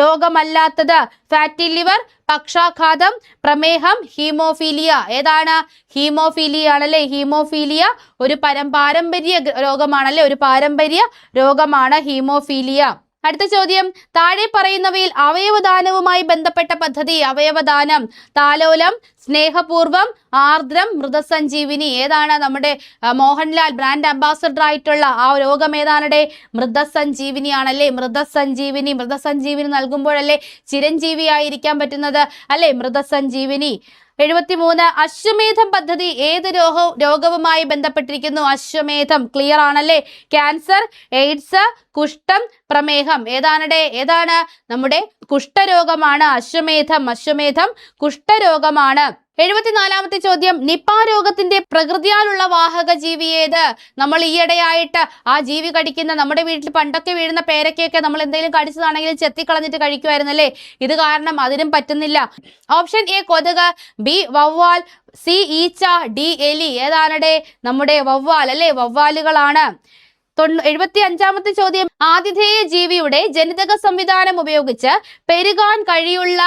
രോഗമല്ലാത്തത് ഫാറ്റി ലിവർ, പക്ഷാഘാതം, പ്രമേഹം, ഹീമോഫീലിയ. ഏതാണ്? ഹീമോഫീലിയ ആണല്ലേ. ഹീമോഫീലിയ ഒരു പാരമ്പര്യ രോഗമാണല്ലേ, ഒരു പാരമ്പര്യ രോഗമാണ് ഹീമോഫീലിയ. അടുത്ത ചോദ്യം, താഴെ പറയുന്നവയിൽ അവയവദാനവുമായി ബന്ധപ്പെട്ട പദ്ധതി. അവയവദാനം: താലോലം, സ്നേഹപൂർവം, ആർദ്രം, മൃതസഞ്ജീവിനി. ഏതാണ്? നമ്മുടെ മോഹൻലാൽ ബ്രാൻഡ് അംബാസഡർ ആയിട്ടുള്ള ആ രോഗം ഏതാണ്? മൃതസഞ്ജീവിനി ആണല്ലേ. മൃതസഞ്ജീവിനി നൽകുമ്പോഴല്ലേ ചിരഞ്ജീവി ആയിരിക്കാൻ പറ്റുന്നത് അല്ലേ? മൃതസഞ്ജീവിനി. 73. അശ്വമേധം പദ്ധതി ഏത് രോഗവുമായി ബന്ധപ്പെട്ടിരിക്കുന്നു? അശ്വമേധം ക്ലിയർ ആണല്ലേ. ക്യാൻസർ, എയ്ഡ്സ്, കുഷ്ഠം, പ്രമേഹം. ഏതാണ്? നമ്മുടെ കുഷ്ഠരോഗമാണ് അശ്വമേധം കുഷ്ഠരോഗമാണ്. 74. ചോദ്യം, നിപ്പ രോഗത്തിന്റെ പ്രകൃതിയാലുള്ള വാഹക ജീവി ഏത്? നമ്മൾ ഈയിടെയായിട്ട് ആ ജീവി കടിക്കുന്ന, നമ്മുടെ വീട്ടിൽ പണ്ടൊക്കെ വീഴുന്ന പേരക്കൊക്കെ നമ്മൾ എന്തെങ്കിലും കടിച്ചതാണെങ്കിലും ചെത്തിക്കളഞ്ഞിട്ട് കഴിക്കുമായിരുന്നല്ലേ. ഇത് കാരണം അതിനും പറ്റുന്നില്ല. ഓപ്ഷൻ എ കൊതുക്, ബി വവ്വാൽ, സി ഈച്ച, ഡി എലി. ഏതാണ്? നമ്മുടെ വവ്വാൽ അല്ലേ, വവ്വാലുകളാണ്. 75. ചോദ്യം, ആതിഥേയ ജീവിയുടെ ജനിതക സംവിധാനം ഉപയോഗിച്ച് പെരുകാൻ കഴിയുള്ള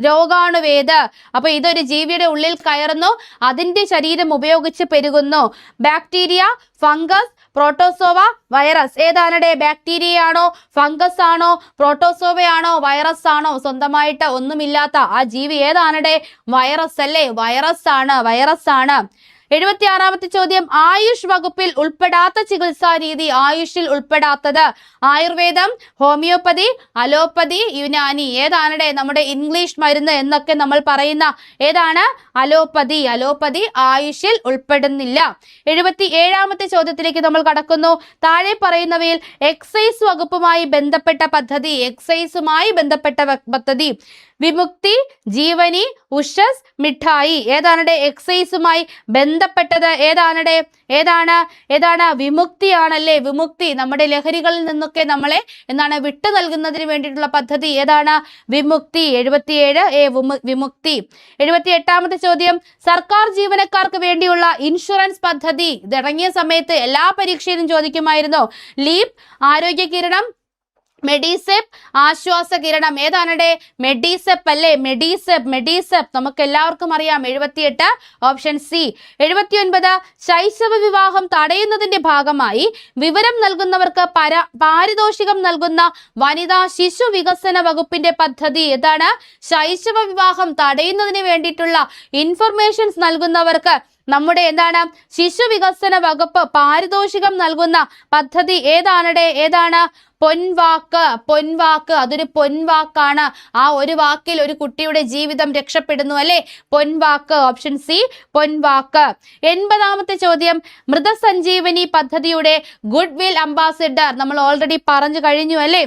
രോഗാണുവേത്? അപ്പൊ ഇതൊരു ജീവിയുടെ ഉള്ളിൽ കയറുന്നു, അതിന്റെ ശരീരം ഉപയോഗിച്ച് പെരുകുന്നു. Bacteria, fungus, protozoa, virus. ഏതാണ്? ബാക്ടീരിയ ആണോ, ഫംഗസ് ആണോ, പ്രോട്ടോസോവയാണോ, വൈറസ് ആണോ? സ്വന്തമായിട്ട് ഒന്നുമില്ലാത്ത ആ ജീവി ഏതാണ്? വൈറസ് അല്ലേ, വൈറസ് ആണ്. 76. ചോദ്യം, ആയുഷ് വകുപ്പിൽ ഉൾപ്പെടാത്ത ചികിത്സാ രീതി. ആയുഷിൽ ഉൾപ്പെടാത്തത് ആയുർവേദം, ഹോമിയോപ്പതി, അലോപ്പതി, യുനാനി. ഏതാണ്? നമ്മുടെ ഇംഗ്ലീഷ് മരുന്ന് എന്നൊക്കെ നമ്മൾ പറയുന്ന ഏതാണ്? അലോപ്പതി ആയുഷിൽ ഉൾപ്പെടുന്നില്ല. 77. ചോദ്യത്തിലേക്ക് നമ്മൾ കടക്കുന്നു. താഴെ പറയുന്നവയിൽ എക്സൈസ് വകുപ്പുമായി ബന്ധപ്പെട്ട പദ്ധതി. വിമുക്തി, ജീവനി, ഉഷസ്, മിഠായി. ഏതാണ്? എക്സൈസുമായി ബന്ധപ്പെട്ടത് ഏതാണ്? വിമുക്തിയാണല്ലേ. വിമുക്തി നമ്മുടെ ലഹരികളിൽ നിന്നൊക്കെ നമ്മളെ വിട്ടു നൽകുന്നതിന് വേണ്ടിയിട്ടുള്ള പദ്ധതി ഏതാണ്? വിമുക്തി. 77 വിമുക്തി. 78. ചോദ്യം, സർക്കാർ ജീവനക്കാർക്ക് വേണ്ടിയുള്ള ഇൻഷുറൻസ് പദ്ധതി. ഇതടങ്ങിയ സമയത്ത് എല്ലാ പരീക്ഷയിലും ചോദിക്കുമായിരുന്നു. ലീപ്, ആരോഗ്യ കിരണം, മെഡിസെപ്പ്, ആശ്വാസ കിരണം. ഏതാണ്? മെഡിസെപ്പ് അല്ലേ, മെഡിസെപ്പ് നമുക്ക് എല്ലാവർക്കും അറിയാം. 78 ഓപ്ഷൻ സി. 79 ശൈശവ വിവാഹം തടയുന്നതിന്റെ ഭാഗമായി വിവരം നൽകുന്നവർക്ക് പാരിതോഷികം നൽകുന്ന വനിതാ ശിശു വികസന വകുപ്പിന്റെ പദ്ധതി. ഏതാണ്? ശൈശവ വിവാഹം തടയുന്നതിന് വേണ്ടിയിട്ടുള്ള ഇൻഫർമേഷൻസ് നൽകുന്നവർക്ക് നമ്മുടെ ശിശു വികസന വകുപ്പ് പാരിതോഷികം നൽകുന്ന പദ്ധതി ഏതാണ്? പൊൻവാക്ക്. അതൊരു പൊൻവാക്കാണ്. ആ ഒരു വാക്കിൽ ഒരു കുട്ടിയുടെ ജീവിതം രക്ഷപ്പെടുന്നു അല്ലെ. പൊൻവാക്ക്. Option C Ponvakku. 80. ചോദ്യം, മൃതസഞ്ജീവനി പദ്ധതിയുടെ ഗുഡ് വിൽ അംബാസിഡർ നമ്മൾ ഓൾറെഡി പറഞ്ഞു കഴിഞ്ഞു അല്ലേ.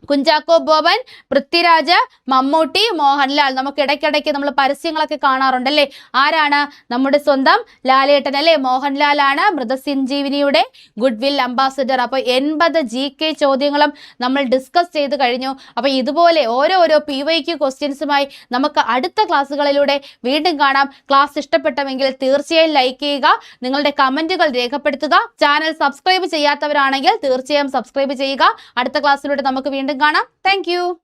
കുഞ്ചാക്കോ ബോബൻ, പൃഥ്വിരാജ്, മമ്മൂട്ടി, മോഹൻലാൽ. നമുക്ക് ഇടയ്ക്കിടയ്ക്ക് നമ്മൾ പരസ്യങ്ങളൊക്കെ കാണാറുണ്ടല്ലേ. ആരാണ്? നമ്മുടെ സ്വന്തം ലാലേട്ടൻ അല്ലേ. മോഹൻലാലാണ് മൃതസഞ്ജീവനിയുടെ ഗുഡ് വിൽ അംബാസിഡർ. അപ്പോൾ 80 GK ചോദ്യങ്ങളും നമ്മൾ ഡിസ്കസ് ചെയ്ത് കഴിഞ്ഞു. അപ്പോൾ ഇതുപോലെ ഓരോ PYQ ക്വസ്റ്റ്യൻസുമായി നമുക്ക് അടുത്ത ക്ലാസ്സുകളിലൂടെ വീണ്ടും കാണാം. ക്ലാസ് ഇഷ്ടപ്പെട്ടെങ്കിൽ തീർച്ചയായും ലൈക്ക് ചെയ്യുക, നിങ്ങളുടെ കമന്റുകൾ രേഖപ്പെടുത്തുക. ചാനൽ സബ്സ്ക്രൈബ് ചെയ്യാത്തവരാണെങ്കിൽ തീർച്ചയായും സബ്സ്ക്രൈബ് ചെയ്യുക. അടുത്ത ക്ലാസ്സിലൂടെ നമുക്ക് വീണ്ടും കാണാം. Thank you.